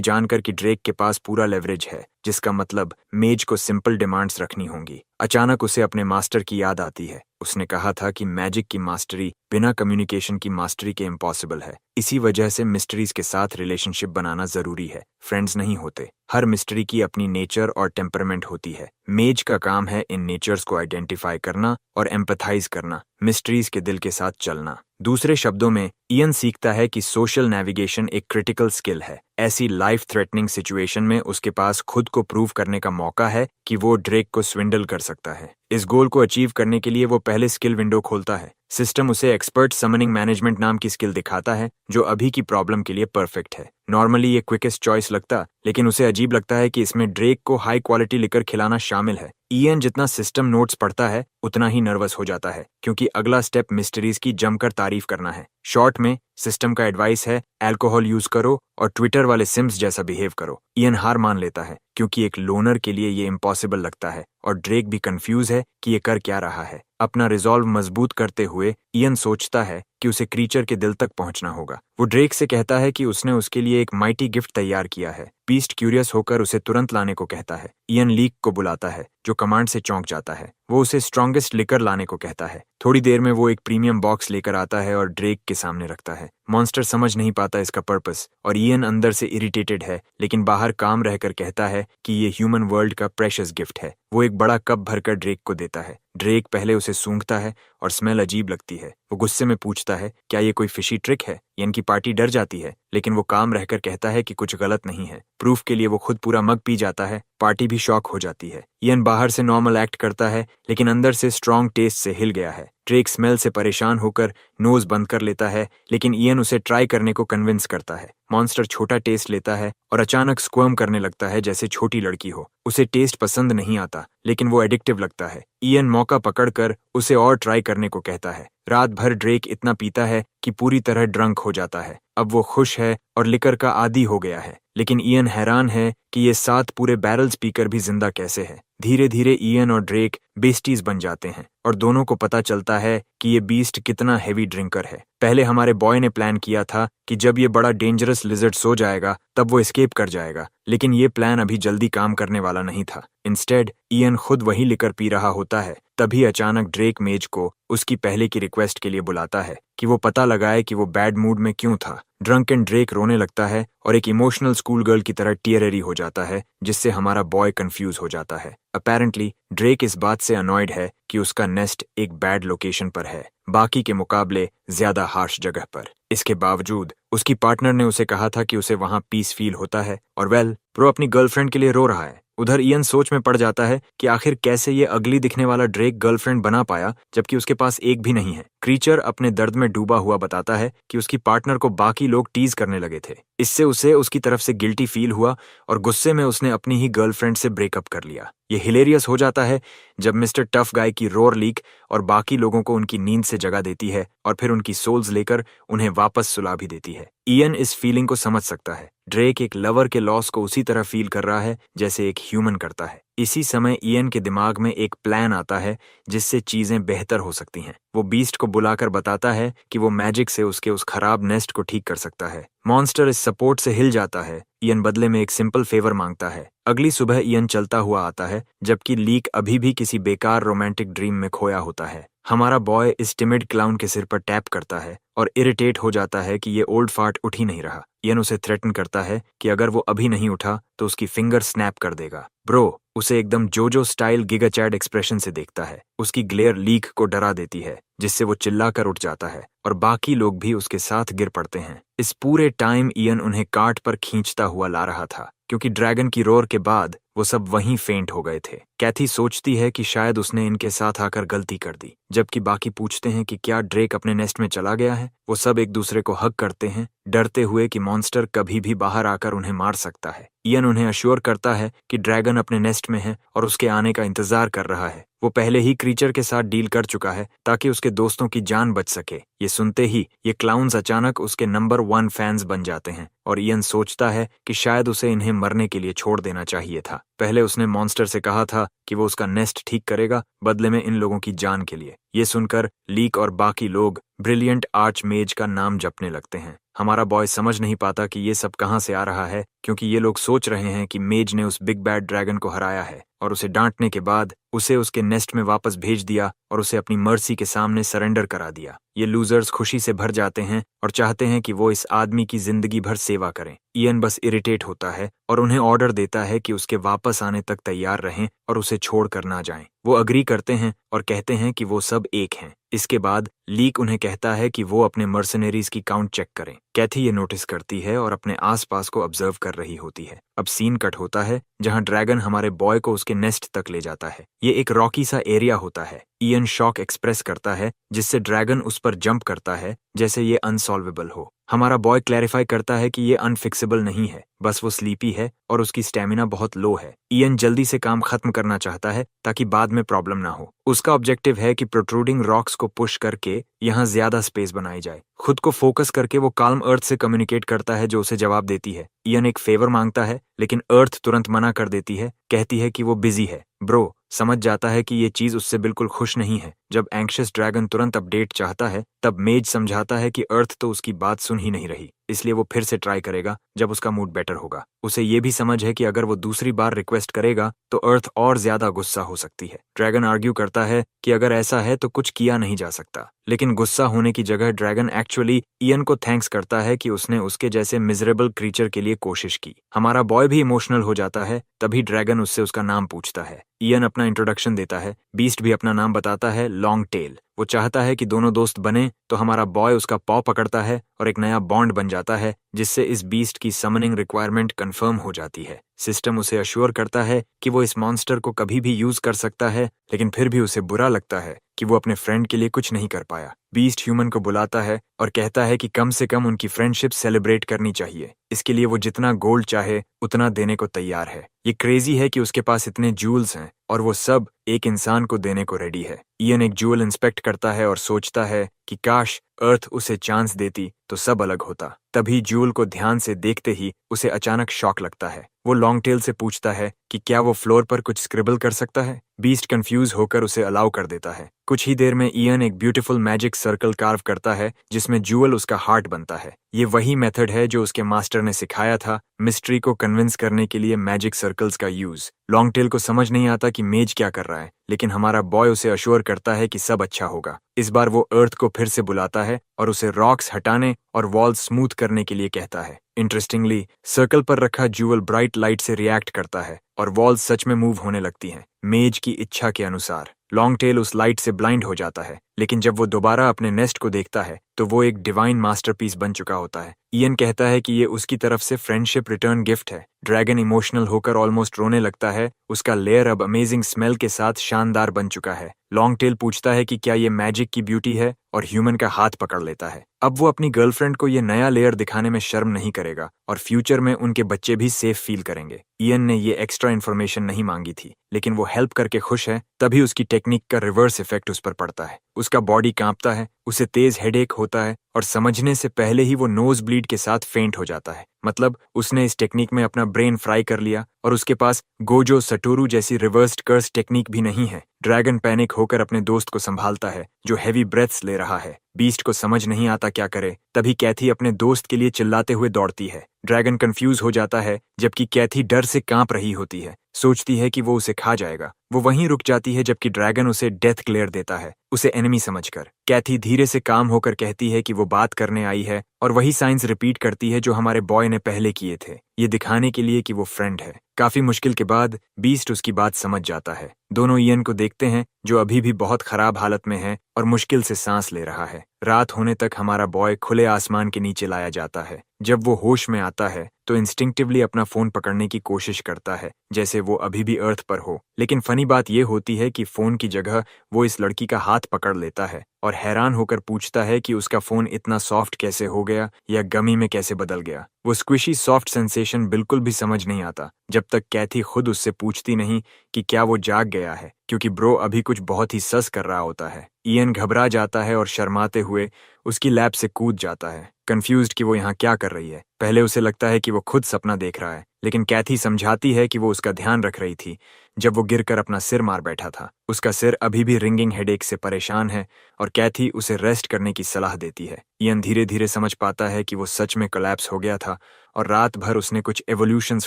Speaker 1: जानकर कि ड्रेक के पास पूरा लेवरेज है, जिसका मतलब मेज को सिंपल डिमांड्स रखनी होंगी। अचानक उसे अपने मास्टर की याद आती है। उसने कहा था कि मैजिक की मास्टरी बिना कम्युनिकेशन की मास्टरी के इम्पॉसिबल है। इसी वजह से मिस्ट्रीज के साथ रिलेशनशिप बनाना जरूरी है, फ्रेंड्स नहीं होते। हर मिस्ट्री की अपनी नेचर और टेम्परामेंट होती है। मेज का काम है इन नेचर्स को आइडेंटिफाई करना और एम्पैथाइज करना, मिस्ट्रीज के दिल के साथ चलना। दूसरे शब्दों में, ईएन सीखता है कि सोशल नेविगेशन एक क्रिटिकल स्किल है। ऐसी लाइफ थ्रेटनिंग सिचुएशन में उसके पास खुद को प्रूव करने का मौका है कि वो ड्रेक को स्विंडल कर सकता है। इस गोल को अचीव करने के लिए वो पहले स्किल विंडो खोलता है। सिस्टम उसे एक्सपर्ट समनिंग मैनेजमेंट नाम की स्किल दिखाता है जो अभी की प्रॉब्लम के लिए परफेक्ट है। नॉर्मली ये क्विकेस्ट चॉइस लगता, लेकिन उसे अजीब लगता है कि इसमें ड्रेक को हाई क्वालिटी लिकर खिलाना शामिल है। ईएन जितना सिस्टम नोट्स पढ़ता है उतना ही नर्वस हो जाता है, क्योंकि अगला स्टेप मिस्ट्रीज की जमकर तारीफ करना है। शॉर्ट में सिस्टम का एडवाइस है, अल्कोहल यूज करो और ट्विटर वाले सिम्स जैसा बिहेव करो। ईएन हार मान लेता है, क्योंकि एक लोनर के लिए ये इम्पॉसिबल लगता है और ड्रेक भी कंफ्यूज है कि ये कर क्या रहा है। अपना रिजॉल्व मजबूत करते हुए ईएन सोचता है कि उसे क्रीचर के दिल तक पहुंचना होगा। वो ड्रेक से कहता है कि उसने उसके लिए एक माइटी गिफ्ट तैयार किया है। बीस्ट क्यूरियस होकर उसे तुरंत लाने को कहता है। ईएन लीक को बुलाता है, जो कमांड से चौंक जाता है। वो उसे स्ट्रॉन्गेस्ट लिकर लाने को कहता है। थोड़ी देर में वो एक प्रीमियम बॉक्स लेकर आता है और ड्रेक के सामने रखता है। मॉन्स्टर समझ नहीं पाता इसका पर्पस और ईएन अंदर से इरिटेटेड है, लेकिन बाहर काम रहकर कहता है कि ये ह्यूमन वर्ल्ड का प्रेशियस गिफ्ट है। वो एक बड़ा कप भरकर ड्रेक को देता है। ड्रेक पहले उसे सूंघता है और स्मेल अजीब लगती है। वो गुस्से में पूछता है, क्या ये कोई फिशी ट्रिक है? ईएन की पार्टी डर जाती है, लेकिन वो काम रहकर कहता है कि कुछ गलत नहीं है। प्रूफ के लिए वो खुद पूरा मग पी जाता है। पार्टी भी शॉक हो जाती है। ईएन बाहर से नॉर्मल एक्ट करता है, लेकिन अंदर से स्ट्रॉन्ग टेस्ट से हिल गया है। ड्रेक स्मेल से परेशान होकर नोज बंद कर लेता है, लेकिन ईएन उसे ट्राई करने को कन्विंस करता है। मॉन्स्टर छोटा टेस्ट लेता है और अचानक स्क्वर्म करने लगता है जैसे छोटी लड़की हो। उसे टेस्ट पसंद नहीं आता, लेकिन वो एडिक्टिव लगता है। ईएन मौका पकड़कर उसे और ट्राई करने को कहता है। रात भर ड्रेक इतना पीता है कि पूरी तरह ड्रंक हो जाता है। अब वो खुश है और लिकर का आदी हो गया है, लेकिन ईएन हैरान है कि ये 7 पूरे बैरल्स पीकर भी जिंदा कैसे है। धीरे धीरे ईएन और ड्रेक बेस्टीज बन जाते हैं और दोनों को पता चलता है कि ये बीस्ट कितना हेवी ड्रिंकर है। पहले हमारे बॉय ने प्लान किया था कि जब ये बड़ा डेंजरस लिजर्ड सो जाएगा तब वो एस्केप कर जाएगा, लेकिन ये प्लान अभी जल्दी काम करने वाला नहीं था। इंस्टेड ईएन खुद वही लिकर पी रहा होता है। तभी अचानक ड्रेक मेज को उसकी पहले की रिक्वेस्ट के लिए बुलाता है कि वो पता लगाए कि वो बैड मूड में क्यों था। ड्रंकन ड्रेक रोने लगता है और एक इमोशनल स्कूल गर्ल की तरह टीयररी हो जाता है, जिससे हमारा बॉय कंफ्यूज हो जाता है। अपेरेंटली ड्रेक इस बात से अनॉयड है कि उसका नेस्ट एक बैड लोकेशन पर है, बाकी के मुकाबले ज्यादा हार्श जगह पर। इसके बावजूद उसकी पार्टनर ने उसे कहा था कि उसे वहां पीस फील होता है और प्रो अपनी गर्लफ्रेंड के लिए रो रहा है। उधर ईएन सोच में पड़ जाता है कि आखिर कैसे ये अगली दिखने वाला ड्रेक गर्लफ्रेंड बना पाया, जबकि उसके पास एक भी नहीं है। क्रीचर अपने दर्द में डूबा हुआ बताता है कि उसकी पार्टनर को बाकी लोग टीज करने लगे थे। इससे उसे उसकी तरफ से गिल्टी फील हुआ और गुस्से में उसने अपनी ही गर्लफ्रेंड से ब्रेकअप कर लिया। ये हिलेरियस हो जाता है जब मिस्टर टफ गाय की रोर लीक और बाकी लोगों को उनकी नींद से जगा देती है और फिर उनकी सोल्स लेकर उन्हें वापस सुला भी देती है। ईएन इस फीलिंग को समझ सकता है। ड्रेक एक लवर के लॉस को उसी तरह फील कर रहा है जैसे एक ह्यूमन करता है। इसी समय ईएन के दिमाग में एक प्लान आता है जिससे चीजें बेहतर हो सकती हैं। वो बीस्ट को बुलाकर बताता है कि वो मैजिक से उसके उस खराब नेस्ट को ठीक कर सकता है। मॉन्स्टर इस सपोर्ट से हिल जाता है। ईएन बदले में एक सिंपल फेवर मांगता है। अगली सुबह ईएन चलता हुआ आता है, जबकि लीक अभी भी किसी बेकार रोमांटिक ड्रीम में खोया होता है। हमारा बॉय इस टिमिड क्लाउन के सिर पर टैप करता है और इरिटेट हो जाता है कि ये ओल्ड फार्ट उठ ही नहीं रहा। ईएन उसे थ्रेटन करता है कि अगर वो अभी नहीं उठा तो उसकी फिंगर स्नैप कर देगा। ब्रो उसे एकदम जोजो स्टाइल गिगा चैड एक्सप्रेशन से देखता है। उसकी ग्लेयर लीक को डरा देती है, जिससे वो चिल्लाकर उठ जाता है और बाकी लोग भी उसके साथ गिर पड़ते हैं। इस पूरे टाइम ईएन उन्हें काट पर खींचता हुआ ला रहा था, क्योंकि ड्रैगन की रोर के बाद वो सब वहीं फेंट हो गए थे। कैथी सोचती है कि शायद उसने इनके साथ आकर गलती कर दी। जबकि बाकी पूछते हैं कि क्या ड्रेक अपने नेस्ट में चला गया है। वो सब एक दूसरे को हग करते हैं, डरते हुए कि मॉन्स्टर कभी भी बाहर आकर उन्हें मार सकता है। इयन उन्हें अश्योर करता है कि ड्रैगन अपने नेस्ट में है और उसके आने का इंतजार कर रहा है। वो पहले ही क्रीचर के साथ डील कर चुका है ताकि उसके दोस्तों की जान बच सके। ये सुनते ही ये क्लाउन्स अचानक उसके नंबर 1 फैंस बन जाते हैं और इयन सोचता है कि शायद उसे इन्हें मरने के लिए छोड़ देना चाहिए था। पहले उसने मॉन्स्टर से कहा था कि वो उसका नेस्ट ठीक करेगा बदले में इन लोगों की जान के लिए। ये सुनकर लीक और बाकी लोग ब्रिलियंट आर्च मेज का नाम जपने लगते हैं। हमारा बॉय समझ नहीं पाता कि ये सब कहाँ से आ रहा है, क्योंकि ये लोग सोच रहे हैं कि मेज ने उस बिग बैड ड्रैगन को हराया है और उसे डांटने के बाद उसे उसके नेस्ट में वापस भेज दिया और उसे अपनी मर्सी के सामने सरेंडर करा दिया। ये लूजर्स खुशी से भर जाते हैं और चाहते हैं कि वो इस आदमी की जिंदगी भर सेवा करें। इयन बस इरिटेट होता है और उन्हें ऑर्डर देता है कि उसके वापस आने तक तैयार रहें और उसे छोड़कर ना जाएं। वो अग्री करते हैं और कहते हैं कि वो सब एक हैं। इसके बाद लीक उन्हें कहता है कि वो अपने मर्सनरीज की काउंट चेक करें। कैथी ये नोटिस करती है और अपने आसपास को ऑब्जर्व कर रही होती है। अब सीन कट होता है जहां ड्रैगन हमारे बॉय को उसके नेस्ट तक ले जाता है। ये एक रॉकी सा एरिया होता है। इयन शॉक एक्सप्रेस करता है जिससे ड्रैगन उस पर जंप करता है जैसे ये अनसॉल्वेबल हो। हमारा बॉय क्लैरिफाई करता है कि ये अनफिक्सेबल नहीं है, बस वो स्लीपी है और उसकी स्टेमिना बहुत लो है। इयन जल्दी से काम खत्म करना चाहता है ताकि बाद में प्रॉब्लम ना हो। उसका ऑब्जेक्टिव है कि प्रोट्रूडिंग रॉक्स को पुश करके यहाँ ज्यादा स्पेस बनाई जाए। खुद को फोकस करके वो काल्म अर्थ से कम्युनिकेट करता है जो उसे जवाब देती है। इयन एक फेवर मांगता है लेकिन अर्थ तुरंत मना कर देती है, कहती है कि वो बिजी है। ब्रो समझ जाता है कि ये चीज उससे बिल्कुल खुश नहीं है। जब एंग्शियस ड्रैगन तुरंत अपडेट चाहता है तब मेज समझाता है कि अर्थ तो उसकी बात सुन ही नहीं रही, इसलिए वो फिर से ट्राई करेगा जब उसका मूड बेटर होगा। उसे ये भी समझ है कि अगर वो दूसरी बार रिक्वेस्ट करेगा तो अर्थ और ज्यादा गुस्सा हो सकती है। ड्रैगन आर्ग्यू करता है कि अगर ऐसा है तो कुछ किया नहीं जा सकता, लेकिन गुस्सा होने की जगह ड्रैगन एक्चुअली इयन को थैंक्स करता है कि उसने उसके जैसे मिजरेबल क्रीचर के लिए कोशिश की। हमारा बॉय भी इमोशनल हो जाता है। तभी ड्रैगन उससे उसका नाम पूछता है। इयन अपना इंट्रोडक्शन देता है। बीस्ट भी अपना नाम बताता है, लॉन्ग टेल। वो चाहता है कि दोनों दोस्त बने, तो हमारा बॉय उसका पॉ पकड़ता है और एक नया बॉन्ड बन जाता है जिससे इस बीस्ट की समनिंग रिक्वायरमेंट कंफर्म हो जाती है। सिस्टम उसे अश्योर करता है कि वो इस मॉन्स्टर को कभी भी यूज कर सकता है, लेकिन फिर भी उसे बुरा लगता है कि वो अपने फ्रेंड के लिए कुछ नहीं कर पाया। बीस्ट ह्यूमन को बुलाता है और कहता है कि कम से कम उनकी फ्रेंडशिप सेलिब्रेट करनी चाहिए। इसके लिए वो जितना गोल्ड चाहे उतना देने को तैयार है। ये क्रेजी है कि उसके पास इतने जूल्स हैं और वो सब एक इंसान को देने को रेडी है। इयन एक जूल इंस्पेक्ट करता है और सोचता है कि काश अर्थ उसे चांस देती तो सब अलग होता। तभी जूल को ध्यान से देखते ही उसे अचानक शॉक लगता है। वो लॉन्ग टेल से पूछता है कि क्या वो फ्लोर पर कुछ स्क्रिबल कर सकता है। बीस्ट कंफ्यूज होकर उसे अलाउ कर देता है। कुछ ही देर में इयन एक ब्यूटीफुल मैजिक सर्कल कार्व करता है जिसमें जूल उसका हार्ट बनता है। ये वही मेथड है जो उसके मास्टर ने सिखाया था मिस्ट्री को कन्विंस करने के लिए मैजिक सर्कल्स का यूज। लॉन्ग टेल को समझ नहीं आता कि मेज क्या कर रहा है, लेकिन हमारा बॉय उसे अश्योर करता है कि सब अच्छा होगा। इस बार वो अर्थ को फिर से बुलाता है और उसे रॉक्स हटाने और वॉल स्मूथ करने के लिए कहता है। इंटरेस्टिंगली सर्कल पर रखा जूल ब्राइट लाइट से रिएक्ट करता है और वॉल सच में मूव होने लगती हैं मेज की इच्छा के अनुसार। लॉन्ग टेल उस लाइट से ब्लाइंड हो जाता है, लेकिन जब वो दोबारा अपने नेस्ट को देखता है तो वो एक डिवाइन मास्टरपीस बन चुका होता है। इयन कहता है कि ये उसकी तरफ से फ्रेंडशिप रिटर्न गिफ्ट है। ड्रैगन इमोशनल होकर ऑलमोस्ट रोने लगता है। उसका लेयर अब अमेजिंग स्मेल के साथ शानदार बन चुका है। लॉन्ग टेल पूछता है कि क्या ये मैजिक की ब्यूटी है और ह्यूमन का हाथ पकड़ लेता है। अब वो अपनी गर्लफ्रेंड को ये नया लेयर दिखाने में शर्म नहीं करेगा और फ्यूचर में उनके बच्चे भी सेफ फील करेंगे। इयन ने ये एक्स्ट्रा इन्फॉर्मेशन नहीं मांगी थी, लेकिन वो हेल्प करके खुश है। तभी उसकी टेक्निक का रिवर्स इफेक्ट उस पर पड़ता है। उसका बॉडी कांपता है, उसे तेज हेडेक होता है और समझने से पहले ही वो नोज ब्लीड के साथ फेंट हो जाता है। मतलब उसने इस टेक्निक में अपना ब्रेन फ्राई कर लिया और उसके पास गोजो सटोरू जैसी रिवर्स्ड कर्स टेक्निक भी नहीं है। ड्रैगन पैनिक होकर अपने दोस्त को संभालता है जो हेवी ब्रेथ्स ले रहा है। बीस्ट को समझ नहीं आता क्या करे। तभी कैथी अपने दोस्त के लिए चिल्लाते हुए दौड़ती है। ड्रैगन कंफ्यूज हो जाता है जबकि कैथी डर से कांप रही होती है। सोचती है कि वो उसे खा जाएगा। वो वहीं रुक जाती है जबकि ड्रैगन उसे डेथ ग्लेयर देता है, उसे एनिमी समझकर। कैथी धीरे से काम होकर कहती है कि वो बात करने आई है और वही साइंस रिपीट करती है जो हमारे बॉय ने पहले किए थे, ये दिखाने के लिए कि वो फ्रेंड है। काफी मुश्किल के बाद बीस्ट उसकी बात समझ जाता है। दोनों इयन को देखते हैं जो अभी भी बहुत खराब हालत में है और मुश्किल से सांस ले रहा है। रात होने तक हमारा बॉय खुले आसमान के नीचे लाया जाता है। जब वो होश में आता है तो इंस्टिंक्टिवली अपना फोन पकड़ने की कोशिश करता है जैसे वो अभी भी अर्थ पर हो। लेकिन फनी पुरानी बात यह होती है कि फ़ोन की जगह वो इस लड़की का हाथ पकड़ लेता है और हैरान होकर पूछता है कि उसका फ़ोन इतना सॉफ्ट कैसे हो गया या गमी में कैसे बदल गया। वो स्क्विशी सॉफ्ट सेंसेशन बिल्कुल भी समझ नहीं आता जब तक कैथी खुद उससे पूछती नहीं कि क्या वो जाग गया है, क्योंकि ब्रो अभी कुछ बहुत ही सस कर रहा होता है। इयन घबरा जाता है और शर्माते हुए उसकी लैब से कूद जाता है, कंफ्यूज्ड कि वो यहाँ क्या कर रही है। पहले उसे लगता है कि वो खुद सपना देख रहा है, लेकिन कैथी समझाती है कि वो उसका ध्यान रख रही थी जब वो गिरकर अपना सिर मार बैठा था। उसका सिर अभी भी रिंगिंग हेडेक से परेशान है और कैथी उसे रेस्ट करने की सलाह देती है। इयन धीरे धीरे समझ पाता है कि वो सच में कोलैप्स हो गया था और रात भर उसने कुछ एवोल्यूशंस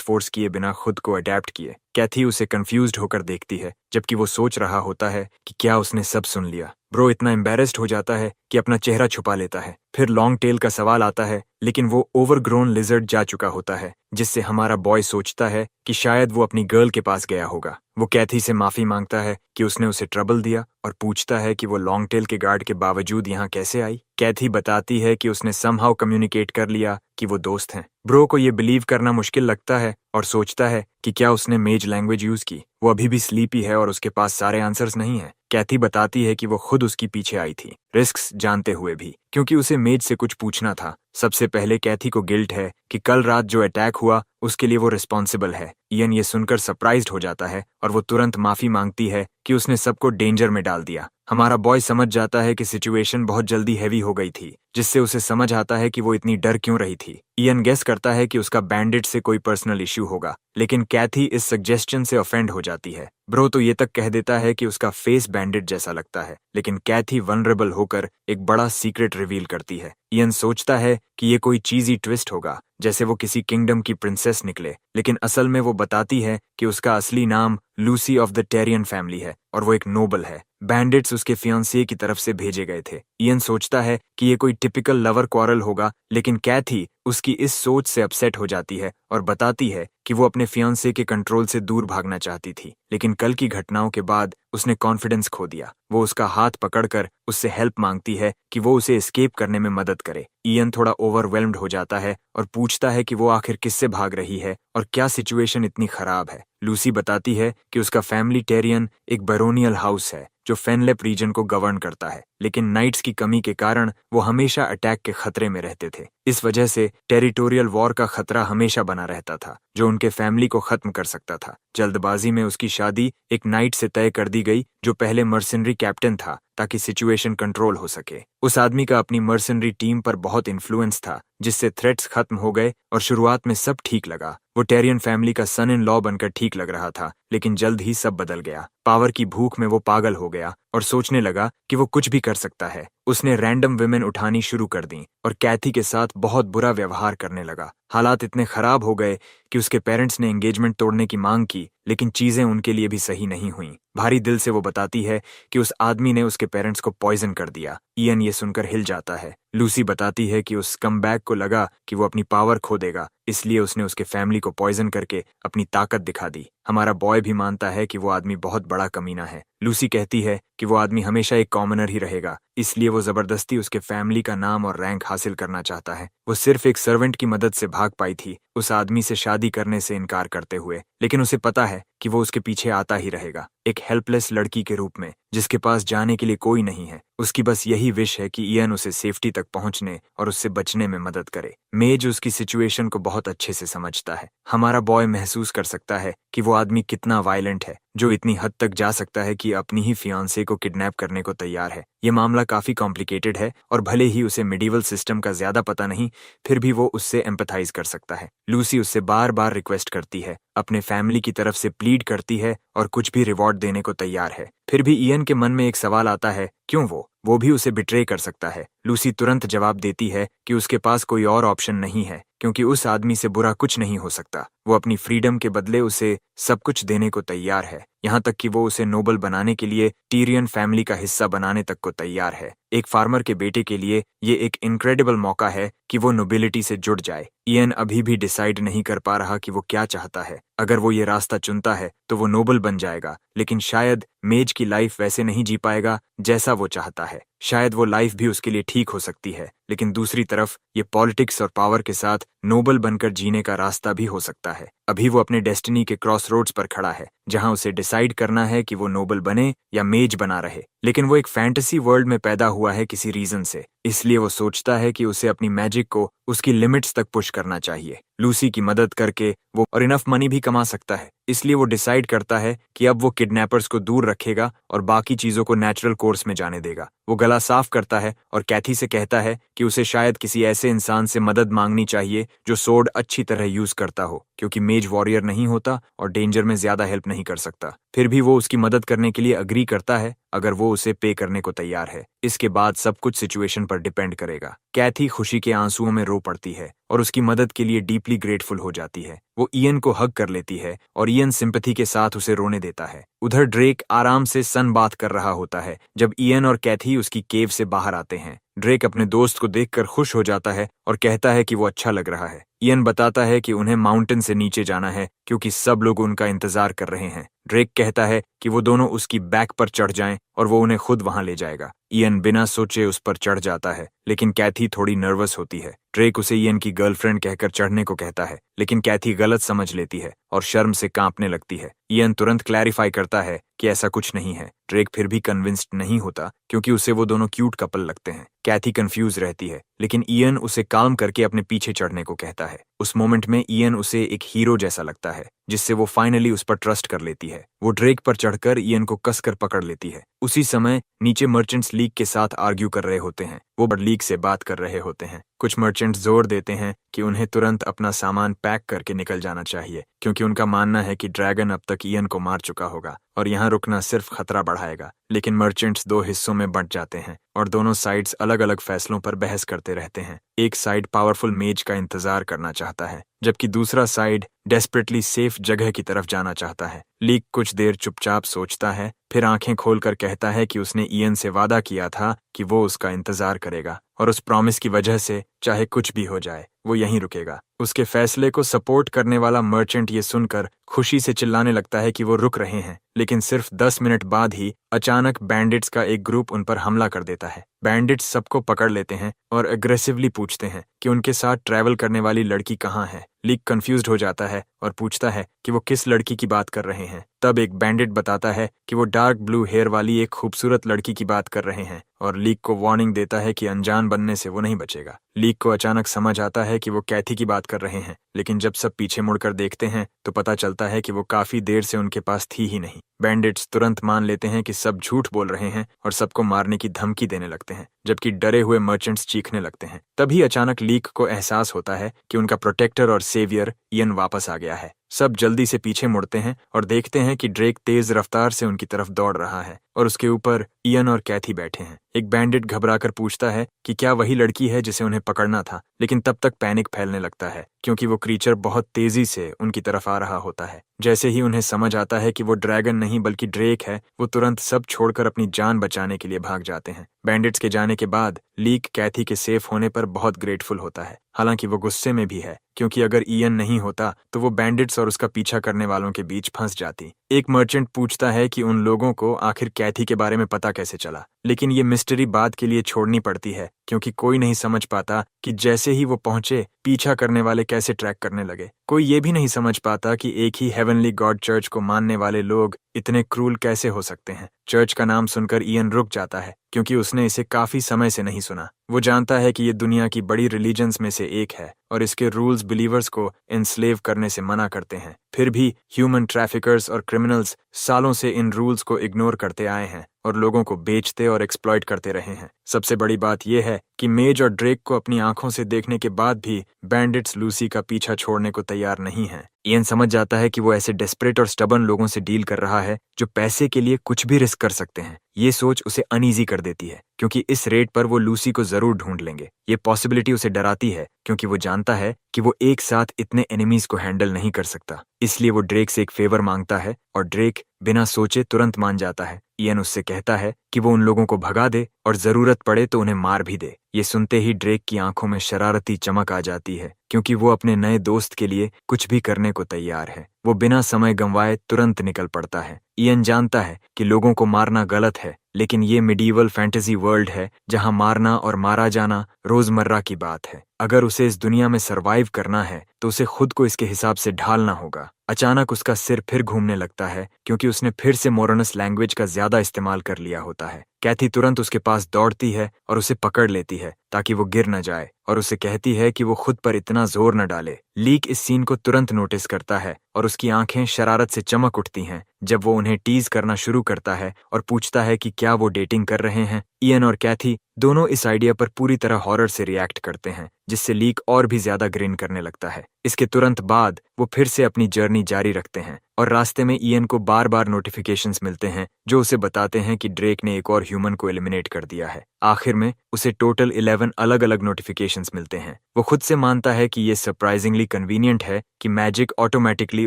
Speaker 1: फोर्स किए बिना खुद को अडेप्ट किए। कैथी उसे कंफ्यूज्ड होकर देखती है जबकि वो सोच रहा होता है कि क्या उसने सब सुन लिया। ब्रो इतना एम्बेरेस्ड हो जाता है कि अपना चेहरा छुपा लेता है। फिर लॉन्ग टेल का सवाल आता है, लेकिन वो ओवरग्रोन लिजर्ड जा चुका होता है, जिससे हमारा बॉय सोचता है कि शायद वो अपनी गर्ल के पास गया होगा। वो कैथी से माफी मांगता है कि उसने उसे ट्रबल दिया और पूछता है कि वो लॉन्ग टेल के गार्ड के बावजूद यहाँ कैसे आई। कैथी बताती है कि उसने समहाउ कम्युनिकेट कर लिया कि वो दोस्त हैं। ब्रो को ये बिलीव करना मुश्किल लगता है और सोचता है कि क्या उसने मेज लैंग्वेज यूज की। वो अभी भी स्लीपी है और उसके पास सारे आंसर्स नहीं है। कैथी बताती है कि वो खुद उसकी पीछे आई थी, रिस्क्स जानते हुए भी, क्योंकि उसे मेज से कुछ पूछना था। सबसे पहले कैथी को गिल्ट है कि कल रात जो अटैक हुआ उसके लिए वो रिस्पॉन्सिबल है। इयन ये सुनकर सरप्राइज्ड हो जाता है और वो तुरंत माफी मांगती है कि उसने सबको डेंजर में डाल दिया। हमारा बॉय समझ जाता है कि सिचुएशन बहुत जल्दी हैवी हो गई थी, जिससे उसे समझ आता है कि वो इतनी डर क्यों रही थी। इयन गेस करता है कि उसका बैंडिट से कोई पर्सनल इश्यू होगा, लेकिन कैथी इस सजेशन से ऑफेंड हो जाती है। ब्रो तो ये तक कह देता है कि उसका फेस बैंडिट जैसा लगता है, लेकिन कैथी वनरेबल होकर एक बड़ा सीक्रेट रिवील करती है। इयन सोचता है कि ये कोई चीजी ट्विस्ट होगा, जैसे वो किसी किंगडम की प्रिंसेस निकले, लेकिन असल में वो बताती है कि उसका असली नाम लूसी ऑफ द टेरियन फैमिली है और वो एक नोबल है। बैंडिट्स उसके फियांसे की तरफ से भेजे गए थे। इयन सोचता है कि ये कोई टिपिकल लवर क्वारल होगा, लेकिन कैथी उसकी इस सोच से अपसेट हो जाती है और बताती है कि वो अपने फियांसे के कंट्रोल से दूर भागना चाहती थी, लेकिन कल की घटनाओं के बाद उसने कॉन्फिडेंस खो दिया। वो उसका हाथ पकड़कर उससे हेल्प मांगती है कि वो उसे एस्केप करने में मदद करे। इयन थोड़ा ओवरवेल्म्ड हो जाता है और पूछता है कि वो आखिर किससे भाग रही है और क्या सिचुएशन इतनी खराब है। लूसी बताती है कि उसका फैमिली टेरियन एक बैरोनियल हाउस है जो फेनलेप रीजन को गवर्न करता है, लेकिन नाइट्स की कमी के कारण वो हमेशा अटैक के खतरे में रहते थे। इस वजह से टेरिटोरियल वॉर का खतरा हमेशा बना रहता था, जो उनके फैमिली को खत्म कर सकता था। जल्दबाजी में उसकी शादी एक नाइट से तय कर दी गई जो पहले मर्सनरी कैप्टन था, ताकि सिचुएशन कंट्रोल हो सके। उस आदमी का अपनी मर्सनरी टीम पर बहुत इन्फ्लुएंस था, जिससे थ्रेट्स खत्म हो गए और शुरुआत में सब ठीक लगा। वो टेरियन फैमिली का सन इन लॉ बनकर ठीक लग रहा था, लेकिन जल्द ही सब बदल गया। पावर की भूख में वो पागल हो गया और सोचने लगा कि वो कुछ भी कर सकता है। उसने रैंडम विमेन उठानी शुरू कर दी और कैथी के साथ बहुत बुरा व्यवहार करने लगा। हालात इतने खराब हो गए कि उसके पेरेंट्स ने एंगेजमेंट तोड़ने की मांग की, लेकिन चीजें उनके लिए भी सही नहीं हुई। भारी दिल से वो बताती है कि उस आदमी ने उसके पेरेंट्स को पॉइजन कर दिया। इयन ये सुनकर हिल जाता है। लूसी बताती है कि उस स्कमबैग को लगा कि वो अपनी पावर खो देगा, इसलिए उसने उसके फैमिली को पॉइजन करके अपनी ताकत दिखा दी। हमारा बॉय भी मानता है कि वो आदमी बहुत बड़ा कमीना है। लूसी कहती है कि वो आदमी हमेशा एक कॉमनर ही रहेगा, इसलिए वो जबरदस्ती उसके फैमिली का नाम और रैंक हासिल करना चाहता है। वो सिर्फ एक सर्वेंट की मदद से भाग पाई थी, उस आदमी से शादी करने से इनकार करते हुए, लेकिन उसे पता है कि वो उसके पीछे आता ही रहेगा, एक हेल्पलेस लड़की के रूप में जिसके पास जाने के लिए कोई नहीं है। उसकी बस यही विश है कि इयन उसे सेफ्टी तक पहुंचने और उससे बचने में मदद करे। मेज उसकी सिचुएशन को बहुत अच्छे से समझता है। हमारा बॉय महसूस कर सकता है कि वो आदमी कितना वायलेंट है, जो इतनी हद तक जा सकता है कि अपनी ही फियांसे को किडनैप करने को तैयार है। ये मामला काफी कॉम्प्लिकेटेड है और भले ही उसे मिडिवल सिस्टम का ज्यादा पता नहीं, फिर भी वो उससे एम्पैथाइज कर सकता है। लूसी उससे बार बार रिक्वेस्ट करती है, अपने फैमिली की तरफ से प्लीड करती है और कुछ भी रिवॉर्ड देने को तैयार है। फिर भी इयन के मन में एक सवाल आता है, क्यों वो भी उसे बिट्रे कर सकता है। लूसी तुरंत जवाब देती है कि उसके पास कोई और ऑप्शन नहीं है, क्योंकि उस आदमी से बुरा कुछ नहीं हो सकता। वो अपनी फ्रीडम के बदले उसे सब कुछ देने को तैयार है, यहाँ तक कि वो उसे नोबल बनाने के लिए टीरियन फैमिली का हिस्सा बनाने तक को तैयार है। एक फार्मर के बेटे के लिए ये एक इनक्रेडिबल मौका है कि वो नोबिलिटी से जुड़ जाए। इयन अभी भी डिसाइड नहीं कर पा रहा कि वो क्या चाहता है। अगर वो ये रास्ता चुनता है तो वो नोबल बन जाएगा, लेकिन शायद मेज की लाइफ वैसे नहीं जी पाएगा जैसा वो चाहता है। शायद वो लाइफ भी उसके लिए ठीक हो सकती है, लेकिन दूसरी तरफ ये पॉलिटिक्स और पावर के साथ नोबल बनकर जीने का रास्ता भी हो सकता है। अभी वो अपने डेस्टिनी के क्रॉस रोड्स पर खड़ा है, जहां उसे डिसाइड करना है कि वो नोबल बने या मेज बना रहे। लेकिन वो एक फैंटेसी वर्ल्ड में पैदा हुआ है किसी रीजन से, इसलिए वो सोचता है कि उसे अपनी मैजिक को उसकी लिमिट्स तक पुश करना चाहिए। लूसी की मदद करके वो और इनफ मनी भी कमा सकता है, इसलिए वो डिसाइड करता है कि अब वो किडनैपर्स को दूर रखेगा और बाकी चीजों को नेचुरल कोर्स में जाने देगा। वो गला साफ करता है और कैथी से कहता है कि उसे शायद किसी ऐसे इंसान से मदद मांगनी चाहिए जो सोर्ड अच्छी तरह यूज करता हो, क्योंकि मेज वॉरियर नहीं होता और डेंजर में ज्यादा हेल्प नहीं कर सकता। फिर भी वो उसकी मदद करने के लिए अग्री करता है अगर वो उसे पे करने को तैयार है। इसके बाद सब कुछ सिचुएशन पर डिपेंड करेगा। कैथी खुशी के आंसुओं में रो पड़ती है और उसकी मदद के लिए डीपली ग्रेटफुल हो जाती है। वो इयन को हग कर लेती है और इयन सिंपैथी के साथ उसे रोने देता है। उधर ड्रेक आराम से सन बाथ कर रहा होता है जब इयन और कैथी उसकी केव से बाहर आते हैं। ड्रेक अपने दोस्त को देखकर खुश हो जाता है और कहता है कि वो अच्छा लग रहा है। इयन बताता है कि उन्हें माउंटेन से नीचे जाना है क्योंकि सब लोग उनका इंतजार कर रहे हैं। ड्रेक कहता है कि वो दोनों उसकी बैक पर चढ़ जाएं और वो उन्हें खुद वहां ले जाएगा। इयन बिना सोचे उस पर चढ़ जाता है, लेकिन कैथी थोड़ी नर्वस होती है। ड्रेक उसे इयन की गर्लफ्रेंड कहकर चढ़ने को कहता है, लेकिन कैथी गलत समझ लेती है और शर्म से कांपने लगती है। इयन तुरंत क्लैरिफाई करता है कि ऐसा कुछ नहीं है। ड्रेक फिर भी कन्विंस्ड नहीं होता क्योंकि उसे वो दोनों क्यूट कपल लगते हैं। कैथी कंफ्यूज रहती है, लेकिन इयन उसे काम करके अपने पीछे चढ़ने को कहता है। उस मोमेंट में इयन उसे एक हीरो जैसा लगता है, जिससे वो फाइनली उस पर ट्रस्ट कर लेती है। वो ड्रेक पर चढ़कर इयन को कसकर पकड़ लेती है। उसी समय नीचे मर्चेंट्स लीग के साथ आर्ग्यू कर रहे होते हैं। वो लीग से बात कर रहे होते हैं। कुछ मर्चेंट्स जोर देते हैं कि उन्हें तुरंत अपना सामान पैक करके निकल जाना चाहिए, क्योंकि उनका मानना है कि ड्रैगन अब तक इयन को मार चुका होगा और यहाँ रुकना सिर्फ खतरा बढ़ाएगा। लेकिन मर्चेंट्स दो हिस्सों में बंट जाते हैं और दोनों साइड्स अलग अलग फैसलों पर बहस करते रहते हैं। एक साइड पावरफुल मेज का इंतजार करना चाहता है, जबकि दूसरा साइड डेस्परेटली सेफ जगह की तरफ जाना चाहता है। लीग कुछ देर चुपचाप सोचता है, फिर आंखें खोलकर कहता है कि उसने इयन से वादा किया था कि वो उसका इंतजार करेगा और उस प्रॉमिस की वजह से चाहे कुछ भी हो जाए वो यहीं रुकेगा। उसके फैसले को सपोर्ट करने वाला मर्चेंट ये सुनकर खुशी से चिल्लाने लगता है कि वो रुक रहे हैं, लेकिन सिर्फ 10 मिनट बाद ही अचानक बैंडिट्स का एक ग्रुप उन पर हमला कर देता है। बैंडिट्स सबको पकड़ लेते हैं और अग्रेसिवली पूछते हैं कि उनके साथ ट्रैवल करने वाली लड़की कहाँ है। लीग कंफ्यूज्ड हो जाता है और पूछता है कि वो किस लड़की की बात कर रहे हैं। तब एक बैंडिट बताता है कि वो डार्क ब्लू हेयर वाली एक खूबसूरत लड़की की बात कर रहे हैं और लीग को वार्निंग देता है कि अनजान बनने से वो नहीं बचेगा। लीग को अचानक समझ आता है कि वो कैथी की बात कर रहे हैं, लेकिन जब सब पीछे मुड़कर देखते हैं तो पता चलता है कि वो काफी देर से उनके पास थी ही नहीं। बैंडिट्स तुरंत मान लेते हैं कि सब झूठ बोल रहे हैं और सबको मारने की धमकी देने लगते हैं, जबकि डरे हुए मर्चेंट्स चीखने लगते हैं। तभी अचानक लीग को एहसास होता है कि उनका प्रोटेक्टर और सेवियर इयन वापस आ गया है। सब जल्दी से पीछे मुड़ते हैं और देखते हैं कि ड्रेक तेज रफ्तार से उनकी तरफ दौड़ रहा है और उसके ऊपर इयन और कैथी बैठे हैं। एक बैंडिट घबराकर पूछता है कि क्या वही लड़की है जिसे उन्हें पकड़ना था, लेकिन तब तक पैनिक फैलने लगता है क्योंकि वो क्रीचर बहुत तेजी से उनकी तरफ आ रहा होता है। जैसे ही उन्हें समझ आता है कि वो ड्रैगन नहीं बल्कि ड्रेक है, वो तुरंत सब छोड़कर अपनी जान बचाने के लिए भाग जाते हैं। बैंडिट्स के जाने के बाद लीग कैथी के सेफ होने पर बहुत ग्रेटफुल होता है, हालांकि वो गुस्से में भी है क्योंकि अगर इयन नहीं होता तो वो बैंडिट्स और उसका पीछा करने वालों के बीच फंस जाती। एक मर्चेंट पूछता है कि उन लोगों को आखिर कैथी के बारे में पता कैसे चला, लेकिन ये मिस्ट्री बाद के लिए छोड़नी पड़ती है क्योंकि कोई नहीं समझ पाता कि जैसे ही वो पहुंचे पीछा करने वाले कैसे ट्रैक करने लगे। कोई ये भी नहीं समझ पाता कि एक ही हेवनली गॉड चर्च को मानने वाले लोग इतने क्रूल कैसे हो सकते हैं। चर्च का नाम सुनकर इयन रुक जाता है क्योंकि उसने इसे काफी समय से नहीं सुना। वो जानता है कि ये दुनिया की बड़ी रिलीजन्स में से एक है और इसके रूल्स बिलीवर्स को एनस्लेव करने से मना करते हैं। फिर भी ह्यूमन ट्रैफिकर्स और क्रिमिनल्स सालों से इन रूल्स को इग्नोर करते आए हैं और लोगों को बेचते और एक्सप्लॉइट करते रहे हैं। सबसे बड़ी बात यह है कि मेज और ड्रेक को अपनी आंखों से देखने के बाद भी बैंडिट्स लूसी का पीछा छोड़ने को तैयार नहीं हैं। इयन समझ जाता है कि वो ऐसे डेस्परेट और स्टबर्न लोगों से डील कर रहा है जो पैसे के लिए कुछ भी रिस्क कर सकते हैं। ये सोच उसे अनईजी कर देती है क्योंकि इस रेट पर वो लूसी को जरूर ढूंढ लेंगे। ये पॉसिबिलिटी उसे डराती है क्योंकि वो जानता है कि वो एक साथ इतने एनिमीज को हैंडल नहीं कर सकता। इसलिए वो ड्रेक से एक फेवर मांगता है और ड्रेक बिना सोचे तुरंत मान जाता है। इयन उससे कहता है कि वो उन लोगों को भगा दे और जरूरत पड़े तो उन्हें मार भी दे। ये सुनते ही ड्रेक की आंखों में शरारती चमक आ जाती है क्योंकि वो अपने नए दोस्त के लिए कुछ भी करने को तैयार है। वो बिना समय गंवाए तुरंत निकल पड़ता है। इयन जानता है कि लोगों को मारना गलत है, लेकिन ये मिडीवल फैंटेसी वर्ल्ड है जहां मारना और मारा जाना रोजमर्रा की बात है। अगर उसे इस दुनिया में सरवाइव करना है तो उसे खुद को इसके हिसाब से ढालना होगा। अचानक उसका सिर फिर घूमने लगता है क्योंकि उसने फिर से मोरनस लैंग्वेज का ज्यादा इस्तेमाल कर लिया होता है। कैथी तुरंत उसके पास दौड़ती है और उसे पकड़ लेती है ताकि वो गिर न जाए और उसे कहती है कि वो खुद पर इतना जोर न डाले। लीक इस सीन को तुरंत नोटिस करता है और उसकी आंखें शरारत से चमक उठती हैं जब वो उन्हें टीज करना शुरू करता है और पूछता है कि क्या वो डेटिंग कर रहे हैं। इयन और कैथी दोनों इस आइडिया पर पूरी तरह हॉरर से रिएक्ट करते हैं, जिससे लीक और भी ज्यादा ग्रिन करने लगता है। इसके तुरंत बाद वो फिर से अपनी जर्नी जारी रखते हैं और रास्ते में इयन को बार बार नोटिफिकेशंस मिलते हैं जो उसे बताते हैं कि ड्रेक ने एक और ह्यूमन को एलिमिनेट कर दिया है। आखिर में उसे टोटल 11 अलग अलग नोटिफिकेशंस मिलते हैं। वो खुद से मानता है कि ये सरप्राइजिंगली कन्वीनियंट है कि मैजिक ऑटोमेटिकली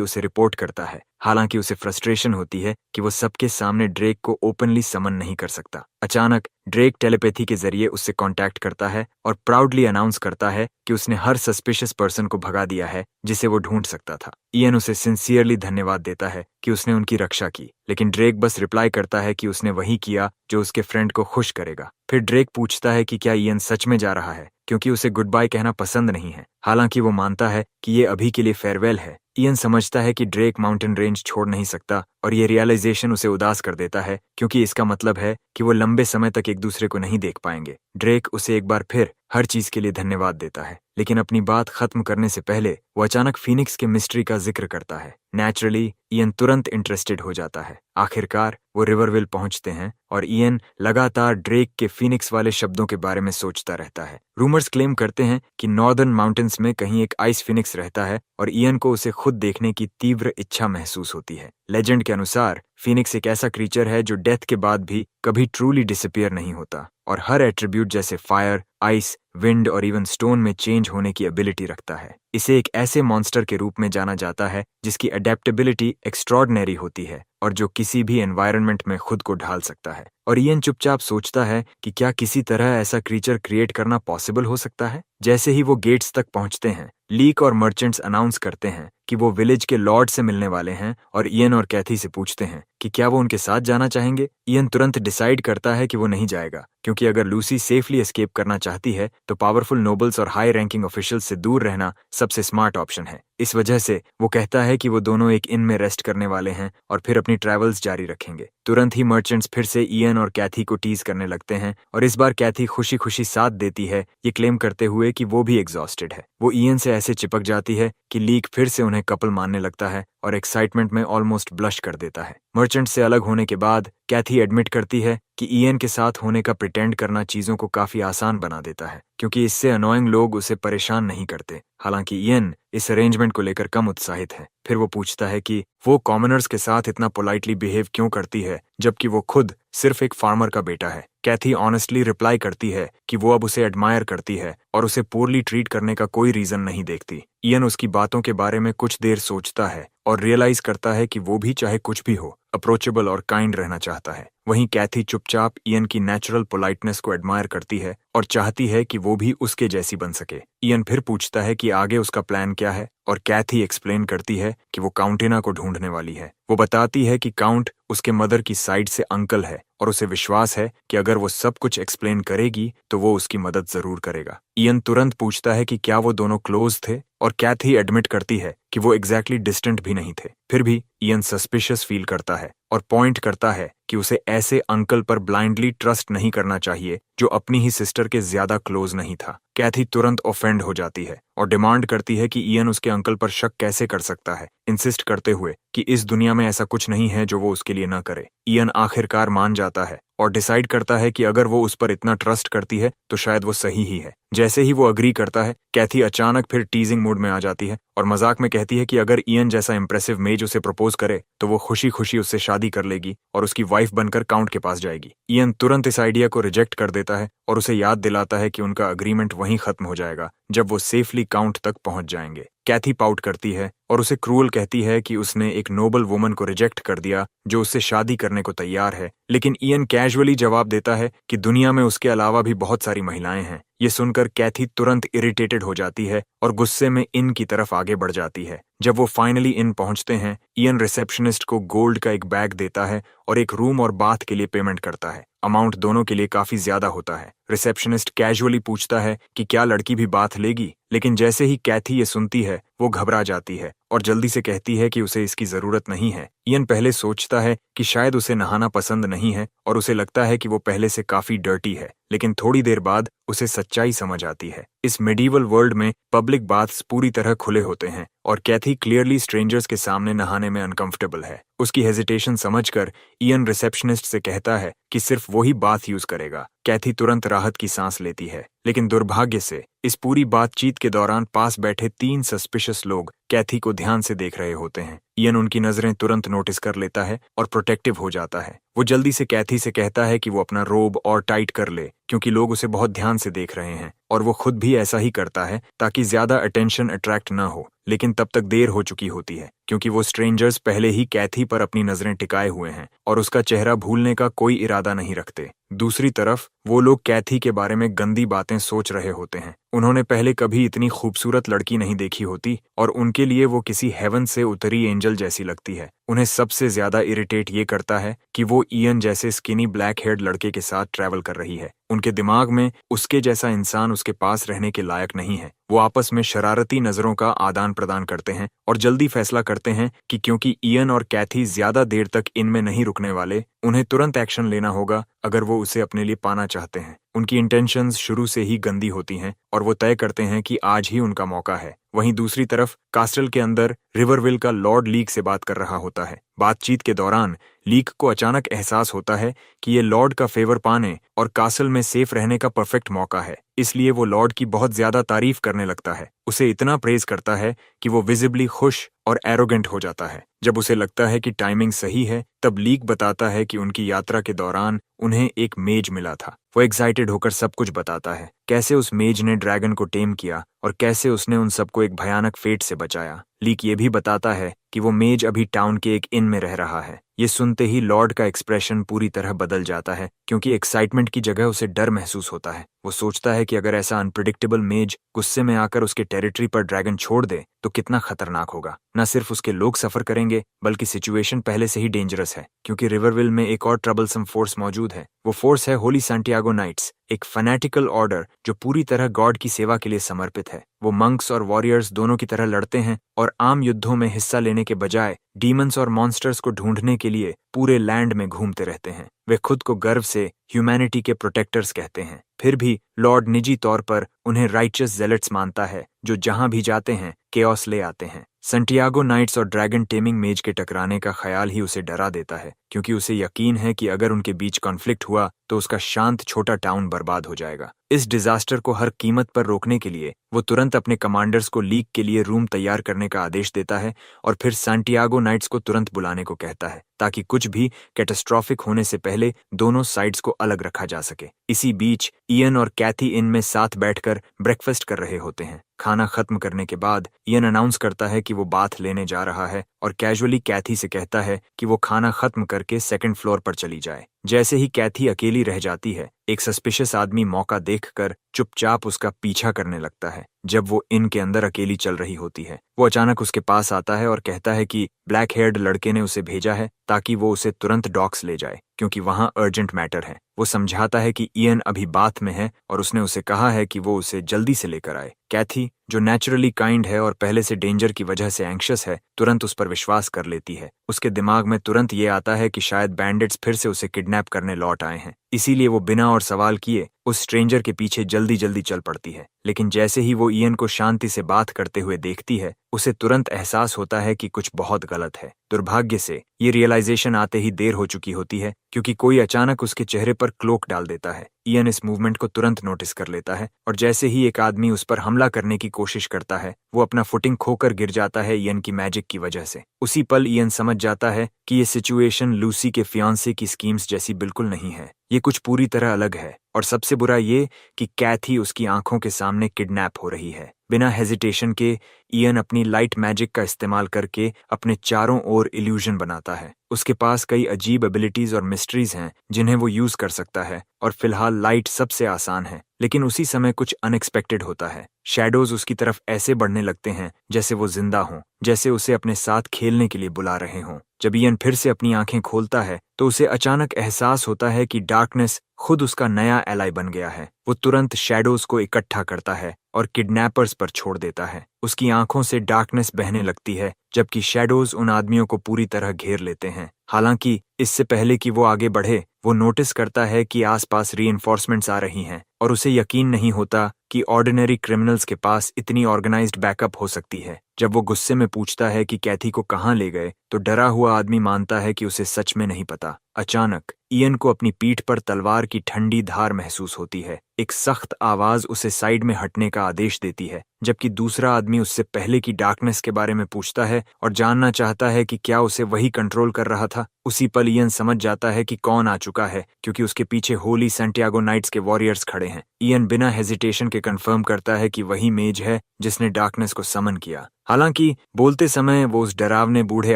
Speaker 1: उसे रिपोर्ट करता है। हालांकि उसे फ्रस्ट्रेशन होती है कि वो सबके सामने ड्रेक को ओपनली समन नहीं कर सकता। अचानक ड्रेक टेलीपैथी के जरिए उससे कांटेक्ट करता है और प्राउडली अनाउंस करता है कि उसने हर सस्पिशियस पर्सन को भगा दिया है जिसे वो ढूंढ सकता था। इयन उसे सिंसियरली धन्यवाद देता है कि उसने उनकी रक्षा की, लेकिन ड्रेक बस रिप्लाई करता है कि उसने वही किया जो उसके फ्रेंड को खुश करेगा। फिर ड्रेक पूछता है कि क्या इयन सच में जा रहा है, क्योंकि उसे गुड बाय कहना पसंद नहीं है। हालांकि वो मानता है कि ये अभी के लिए फेयरवेल है। इयन समझता है कि ड्रेक माउंटेन रेंज छोड़ नहीं सकता और ये रियलाइजेशन उसे उदास कर देता है क्योंकि इसका मतलब है कि वो लंबे समय तक एक दूसरे को नहीं देख पाएंगे। ड्रेक उसे एक बार फिर हर चीज के लिए धन्यवाद देता है, लेकिन अपनी बात खत्म करने से पहले वो अचानक फीनिक्स के मिस्ट्री का जिक्र करता है। नेचुरली इयन तुरंत इंटरेस्टेड हो जाता है। आखिरकार वो रिवरविल पहुंचते हैं और इयन लगातार ड्रेक के फीनिक्स वाले शब्दों के बारे में सोचता रहता है। रूमर्स क्लेम करते हैं कि नॉर्दर्न माउंटेन्स में कहीं एक आइस फीनिक्स रहता है और इयन को उसे खुद देखने की तीव्र इच्छा महसूस होती है। लेजेंड के अनुसार फीनिक्स एक ऐसा क्रीचर है जो डेथ के बाद भी कभी ट्रूली डिसअपियर नहीं होता और हर एट्रीब्यूट जैसे फायर, आइस, विंड और इवन स्टोन में चेंज होने की एबिलिटी रखता है। इसे एक ऐसे मॉन्स्टर के रूप में जाना जाता है जिसकी अडेप्टेबिलिटी एक्स्ट्रॉर्डिनरी होती है और जो किसी भी एनवायरनमेंट में खुद को ढाल सकता है। और इयन चुपचाप सोचता है कि क्या किसी तरह ऐसा क्रीचर क्रिएट करना पॉसिबल हो सकता है। जैसे ही वो गेट्स तक पहुंचते हैं, लीक और मर्चेंट्स अनाउंस करते हैं कि वो विलेज के लॉर्ड से मिलने वाले हैं और इयन और कैथी से पूछते हैं कि क्या वो उनके साथ जाना चाहेंगे। इयन तुरंत डिसाइड करता है कि वो नहीं जाएगा, क्योंकि अगर लूसी सेफली एस्केप करना चाहती है तो पावरफुल नोबल्स और हाई रैंकिंग ऑफिशियल्स से दूर रहना सबसे स्मार्ट ऑप्शन है। इस वजह से वो कहता है कि वो दोनों एक इन में रेस्ट करने वाले हैं और फिर अपनी ट्रैवल्स जारी रखेंगे। तुरंत ही मर्चेंट्स फिर से इयन और कैथी को टीज करने लगते हैं और इस बार कैथी खुशी खुशी साथ देती है, ये क्लेम करते हुए कि वो भी एग्जॉस्टेड है। वो इयन से ऐसे चिपक जाती है कि लीक फिर से उन्हें कपल मानने लगता है और एक्साइटमेंट में ऑलमोस्ट ब्लश कर देता है। मर्चेंट से अलग होने के बाद कैथी एडमिट करती है कि इयन के साथ होने का प्रिटेंड करना चीजों को काफी आसान बना देता है, क्योंकि इससे अनोइंग लोग उसे परेशान नहीं करते। हालांकि इयन इस अरेंजमेंट को लेकर कम उत्साहित है। फिर वो पूछता है कि वो कॉमनर्स के साथ इतना पोलाइटली बिहेव क्यों करती है जबकि वो खुद सिर्फ एक फार्मर का बेटा है। कैथी ऑनेस्टली रिप्लाई करती है कि वो अब उसे एडमायर करती है और उसे पोरली ट्रीट करने का कोई रीजन नहीं देखती। इयन उसकी बातों के बारे में कुछ देर सोचता है और रियलाइज करता है कि वो भी चाहे कुछ भी हो अप्रोचेबल और काइंड रहना चाहता है। वहीं कैथी चुपचाप इयन की नेचुरल पोलाइटनेस को एडमायर करती है और चाहती है कि वो भी उसके जैसी बन सके। इयन फिर पूछता है कि आगे उसका प्लान क्या है और कैथी एक्सप्लेन करती है कि वो काउंटिना को ढूंढने वाली है। वो बताती है कि काउंट उसके मदर की साइड से अंकल है और उसे विश्वास है कि अगर वो सब कुछ एक्सप्लेन करेगी तो वो उसकी मदद जरूर करेगा। इयन तुरंत पूछता है कि क्या वो दोनों क्लोज थे और कैथी एडमिट करती है कि वो एग्जैक्टली डिस्टेंट भी नहीं थे। फिर भी इयन सस्पिशियस फील करता है और पॉइंट करता है कि उसे ऐसे अंकल पर ब्लाइंडली ट्रस्ट नहीं करना चाहिए जो अपनी ही सिस्टर के ज्यादा क्लोज नहीं था। कैथी तुरंत ऑफेंड हो जाती है और डिमांड करती है कि इयन उसके अंकल पर शक कैसे कर सकता है, इंसिस्ट करते हुए कि इस दुनिया में ऐसा कुछ नहीं है जो वो उसके लिए न करे। इयन आखिरकार मान जाता है और डिसाइड करता है कि अगर वो उस पर इतना ट्रस्ट करती है तो शायद वो सही ही है। जैसे ही वो अग्री करता है, कैथी अचानक फिर टीजिंग मूड में आ जाती है और मजाक में कहती है कि अगर इयन जैसा इंप्रेसिव मेज उसे प्रपोज करे तो वो खुशी खुशी उससे शादी कर लेगी और उसकी वाइफ बनकर काउंट के पास जाएगी। इयन तुरंत इस आइडिया को रिजेक्ट कर देता है और उसे याद दिलाता है कि उनका अग्रीमेंट वहीं खत्म हो जाएगा जब वो सेफली काउंट तक पहुंच जाएंगे। कैथी पाउट करती है और उसे क्रूअल कहती है कि उसने एक नोबल वुमन को रिजेक्ट कर दिया जो उससे शादी करने को तैयार है, लेकिन इयन कैजुअली जवाब देता है कि दुनिया में उसके अलावा भी बहुत सारी महिलाएं हैं। ये सुनकर कैथी तुरंत इरिटेटेड हो जाती है और गुस्से में इन की तरफ आगे बढ़ जाती है। जब वो फाइनली इन पहुंचते हैं, इयन रिसेप्शनिस्ट को गोल्ड का एक बैग देता है और एक रूम और बाथ के लिए पेमेंट करता है। अमाउंट दोनों के लिए काफी ज्यादा होता है। रिसेप्शनिस्ट कैजुअली पूछता है कि क्या लड़की भी बाथ लेगी, लेकिन जैसे ही कैथी ये सुनती है वो घबरा जाती है और जल्दी से कहती है कि उसे इसकी जरूरत नहीं है। इयन पहले सोचता है कि शायद उसे नहाना पसंद नहीं है और उसे लगता है कि वो पहले से काफी डर्टी है, लेकिन थोड़ी देर बाद उसे सच्चाई समझ आती है। इस मेडिवल वर्ल्ड में पब्लिक बाथ्स पूरी तरह खुले होते हैं और कैथी क्लियरली स्ट्रेंजर्स के सामने नहाने में अनकंफर्टेबल है। उसकी हेजिटेशन समझकर इयन रिसेप्शनिस्ट से कहता है कि सिर्फ वही बाथ यूज करेगा। कैथी तुरंत राहत की सांस लेती है, लेकिन दुर्भाग्य से इस पूरी बातचीत के दौरान पास बैठे 3 सस्पिशियस लोग कैथी को ध्यान से देख रहे होते हैं। इयन उनकी नजरें तुरंत नोटिस कर लेता है और प्रोटेक्टिव हो जाता है। वो जल्दी से कैथी से कहता है कि वो अपना रोब और टाइट कर ले, क्योंकि लोग उसे बहुत ध्यान से देख रहे हैं, और वो खुद भी ऐसा ही करता है ताकि ज्यादा अटेंशन अट्रैक्ट न हो। लेकिन तब तक देर हो चुकी होती है, क्योंकि वो स्ट्रेंजर्स पहले ही कैथी पर अपनी नजरें टिकाए हुए हैं और उसका चेहरा भूलने का कोई इरादा नहीं रखते। दूसरी तरफ वो लोग कैथी के बारे में गंदी बातें सोच रहे होते हैं। उन्होंने पहले कभी इतनी खूबसूरत लड़की नहीं देखी होती और उनके लिए वो किसी हेवन से उतरी एंजल जैसी लगती है। उन्हें सबसे ज्यादा इरिटेट ये करता है कि वो इयन जैसे स्किनी ब्लैक हेयर्ड लड़के के साथ ट्रैवल कर रही है। उनके दिमाग में उसके जैसा इंसान उसके पास रहने के लायक नहीं है। वो आपस में शरारती नजरों का आदान प्रदान करते हैं और जल्दी फैसला करते हैं कि क्योंकि इयन और कैथी ज्यादा देर तक इनमें नहीं रुकने वाले, उन्हें तुरंत एक्शन लेना होगा अगर वो उसे अपने लिए पाना चाहते हैं। उनकी इंटेंशंस शुरू से ही गंदी होती हैं और वो तय करते हैं कि आज ही उनका मौका है। वहीं दूसरी तरफ कास्टल के अंदर रिवरविल का लॉर्ड लीक से बात कर रहा होता है। बातचीत के दौरान लीक को अचानक एहसास होता है कि ये लॉर्ड का फेवर पाने और कासल में सेफ रहने का परफेक्ट मौका है। इसलिए वो लॉर्ड की बहुत ज्यादा तारीफ करने लगता है। उसे इतना प्रेज करता है कि वो विजिबली खुश और एरोगेंट हो जाता है। जब उसे लगता है कि टाइमिंग सही है, तब लीक बताता है कि उनकी यात्रा के दौरान उन्हें एक मेज मिला था। वो एक्साइटेड होकर सब कुछ बताता है, कैसे उस मेज ने ड्रैगन को टेम किया और कैसे उसने उन सबको एक भयानक फेट से बचाया। लीक ये भी बताता है कि वो मेज अभी टाउन के एक इन में रह रहा है। ये सुनते ही लॉर्ड का एक्सप्रेशन पूरी तरह बदल जाता है, क्योंकि एक्साइटमेंट की जगह उसे डर महसूस होता है। वो सोचता है कि अगर ऐसा अनप्रिडिक्टेबल मेज गुस्से में आकर उसके टेरिटरी पर ड्रैगन छोड़ दे तो कितना खतरनाक होगा। न सिर्फ उसके लोग सफर करेंगे, बल्कि सिचुएशन पहले से ही डेंजरस है, क्योंकि रिवरविल में एक और ट्रबलसम फोर्स मौजूद है। वो फोर्स है होली सैंटियागो नाइट्स, एक फैनेटिकल ऑर्डर जो पूरी तरह गॉड की सेवा के लिए समर्पित है। वो मंक्स और वॉरियर्स दोनों की तरह लड़ते हैं और आम युद्धों में हिस्सा लेने के बजाय डीमंस और मॉन्स्टर्स को ढूंढने के लिए पूरे लैंड में घूमते रहते हैं। वे खुद को गर्व से ह्यूमैनिटी के प्रोटेक्टर्स कहते हैं। फिर भी लॉर्ड निजी तौर पर उन्हें राइचस जेलेट्स मानता है, जो जहां भी जाते हैं केओस ले आते हैं। सैंटियागो नाइट्स और ड्रैगन टेमिंग मेज के टकराने का ख्याल ही उसे डरा देता है, क्योंकि उसे यकीन है कि अगर उनके बीच कॉन्फ्लिक्ट हुआ तो उसका शांत छोटा टाउन बर्बाद हो जाएगा। इस डिजास्टर को हर कीमत पर रोकने के लिए वो तुरंत अपने कमांडर्स को लीक के लिए रूम तैयार करने का आदेश देता है और फिर सैंटियागो नाइट्स को तुरंत बुलाने को कहता है, ताकि कुछ भी कैटास्ट्रॉफिक होने से पहले दोनों साइड्स को अलग रखा जा सके। इसी बीच इयन और कैथी इन में साथ बैठकर ब्रेकफास्ट कर रहे होते हैं। खाना खत्म करने के बाद इयन अनाउंस करता है कि वो बाथ लेने जा रहा है और कैजुअली कैथी से कहता है कि वो खाना खत्म करके सेकंड फ्लोर पर चली जाए। जैसे ही कैथी अकेली रह जाती है, एक सस्पिशियस आदमी मौका देखकर चुपचाप उसका पीछा करने लगता है। जब वो इन के अंदर अकेली चल रही होती है, वो अचानक उसके पास आता है और कहता है कि ब्लैक हेयर्ड लड़के ने उसे भेजा है ताकि वो उसे तुरंत डॉक्स ले जाए, क्योंकि वहां अर्जेंट मैटर है। वो समझाता है कि इयन अभी बाथ में है और उसने उसे कहा है कि वो उसे जल्दी से लेकर आए। कैथी, जो नेचुरली काइंड है और पहले से डेंजर की वजह से एंग्शियस है, तुरंत उस पर विश्वास कर लेती है। उसके दिमाग में तुरंत ये आता है कि शायद बैंडिट्स फिर से उसे किडनैप करने लौट आए हैं। इसीलिए वो बिना और सवाल किए उस स्ट्रेंजर के पीछे जल्दी जल्दी चल पड़ती है। लेकिन जैसे ही वो इयन को शांति से बात करते हुए देखती है, उसे तुरंत एहसास होता है कि कुछ बहुत गलत है। दुर्भाग्य से ये रियलाइजेशन आते ही देर हो चुकी होती है, क्योंकि कोई अचानक उसके चेहरे पर क्लोक डाल देता है। इयन इस मूवमेंट को तुरंत नोटिस कर लेता है और जैसे ही एक आदमी उस पर हमला करने की कोशिश करता है, वो अपना फुटिंग खोकर गिर जाता है इयन की मैजिक की वजह से। उसी पल इयन समझ जाता है कि ये सिचुएशन लूसी के फियांसे की स्कीम्स जैसी बिल्कुल नहीं है। ये कुछ पूरी तरह अलग है, और सबसे बुरा ये कि कैथी उसकी आंखों के सामने किडनैप हो रही है। बिना हेजिटेशन के इयन अपनी लाइट मैजिक का इस्तेमाल करके अपने चारों ओर इल्यूजन बनाता है। उसके पास कई अजीब एबिलिटीज और मिस्ट्रीज हैं जिन्हें वो यूज कर सकता है, और फिलहाल लाइट सबसे आसान है। लेकिन उसी समय कुछ अनएक्सपेक्टेड होता है। शैडोज उसकी तरफ ऐसे बढ़ने लगते हैं जैसे वो जिंदा हों, जैसे उसे अपने साथ खेलने के लिए बुला रहे हों। जब इयन फिर से अपनी आंखें खोलता है तो उसे अचानक एहसास होता है कि डार्कनेस खुद उसका नया एलाई बन गया है। वो तुरंत शैडोज को इकट्ठा करता है और किडनैपर्स पर छोड़ देता है। उसकी आंखों से डार्कनेस बहने लगती है जबकि शैडोज उन आदमियों को पूरी तरह घेर लेते हैं। हालांकि इससे पहले कि वो आगे बढ़े, वो नोटिस करता है कि आसपास रीइंफोर्समेंट्स आ रही हैं और उसे यकीन नहीं होता कि ऑर्डिनरी क्रिमिनल्स के पास इतनी ऑर्गेनाइज्ड बैकअप हो सकती है। जब वो गुस्से में पूछता है कि कैथी को कहाँ ले गए, तो डरा हुआ आदमी मानता है कि उसे सच में नहीं पता। अचानक इयन को अपनी पीठ पर तलवार की ठंडी धार महसूस होती है। एक सख्त आवाज उसे साइड में हटने का आदेश देती है, जबकि दूसरा आदमी उससे पहले की डार्कनेस के बारे में पूछता है और जानना चाहता है कि क्या उसे वही कंट्रोल कर रहा था। उसी पल इयन समझ जाता है कि कौन आ चुका है, क्योंकि उसके पीछे होली सैंटियागो नाइट्स के वॉरियर्स खड़े हैं। इयन बिना हेजिटेशन के कंफर्म करता है कि वही मेज है जिसने डार्कनेस को समन किया। हालांकि बोलते समय वो उस डरावने बूढ़े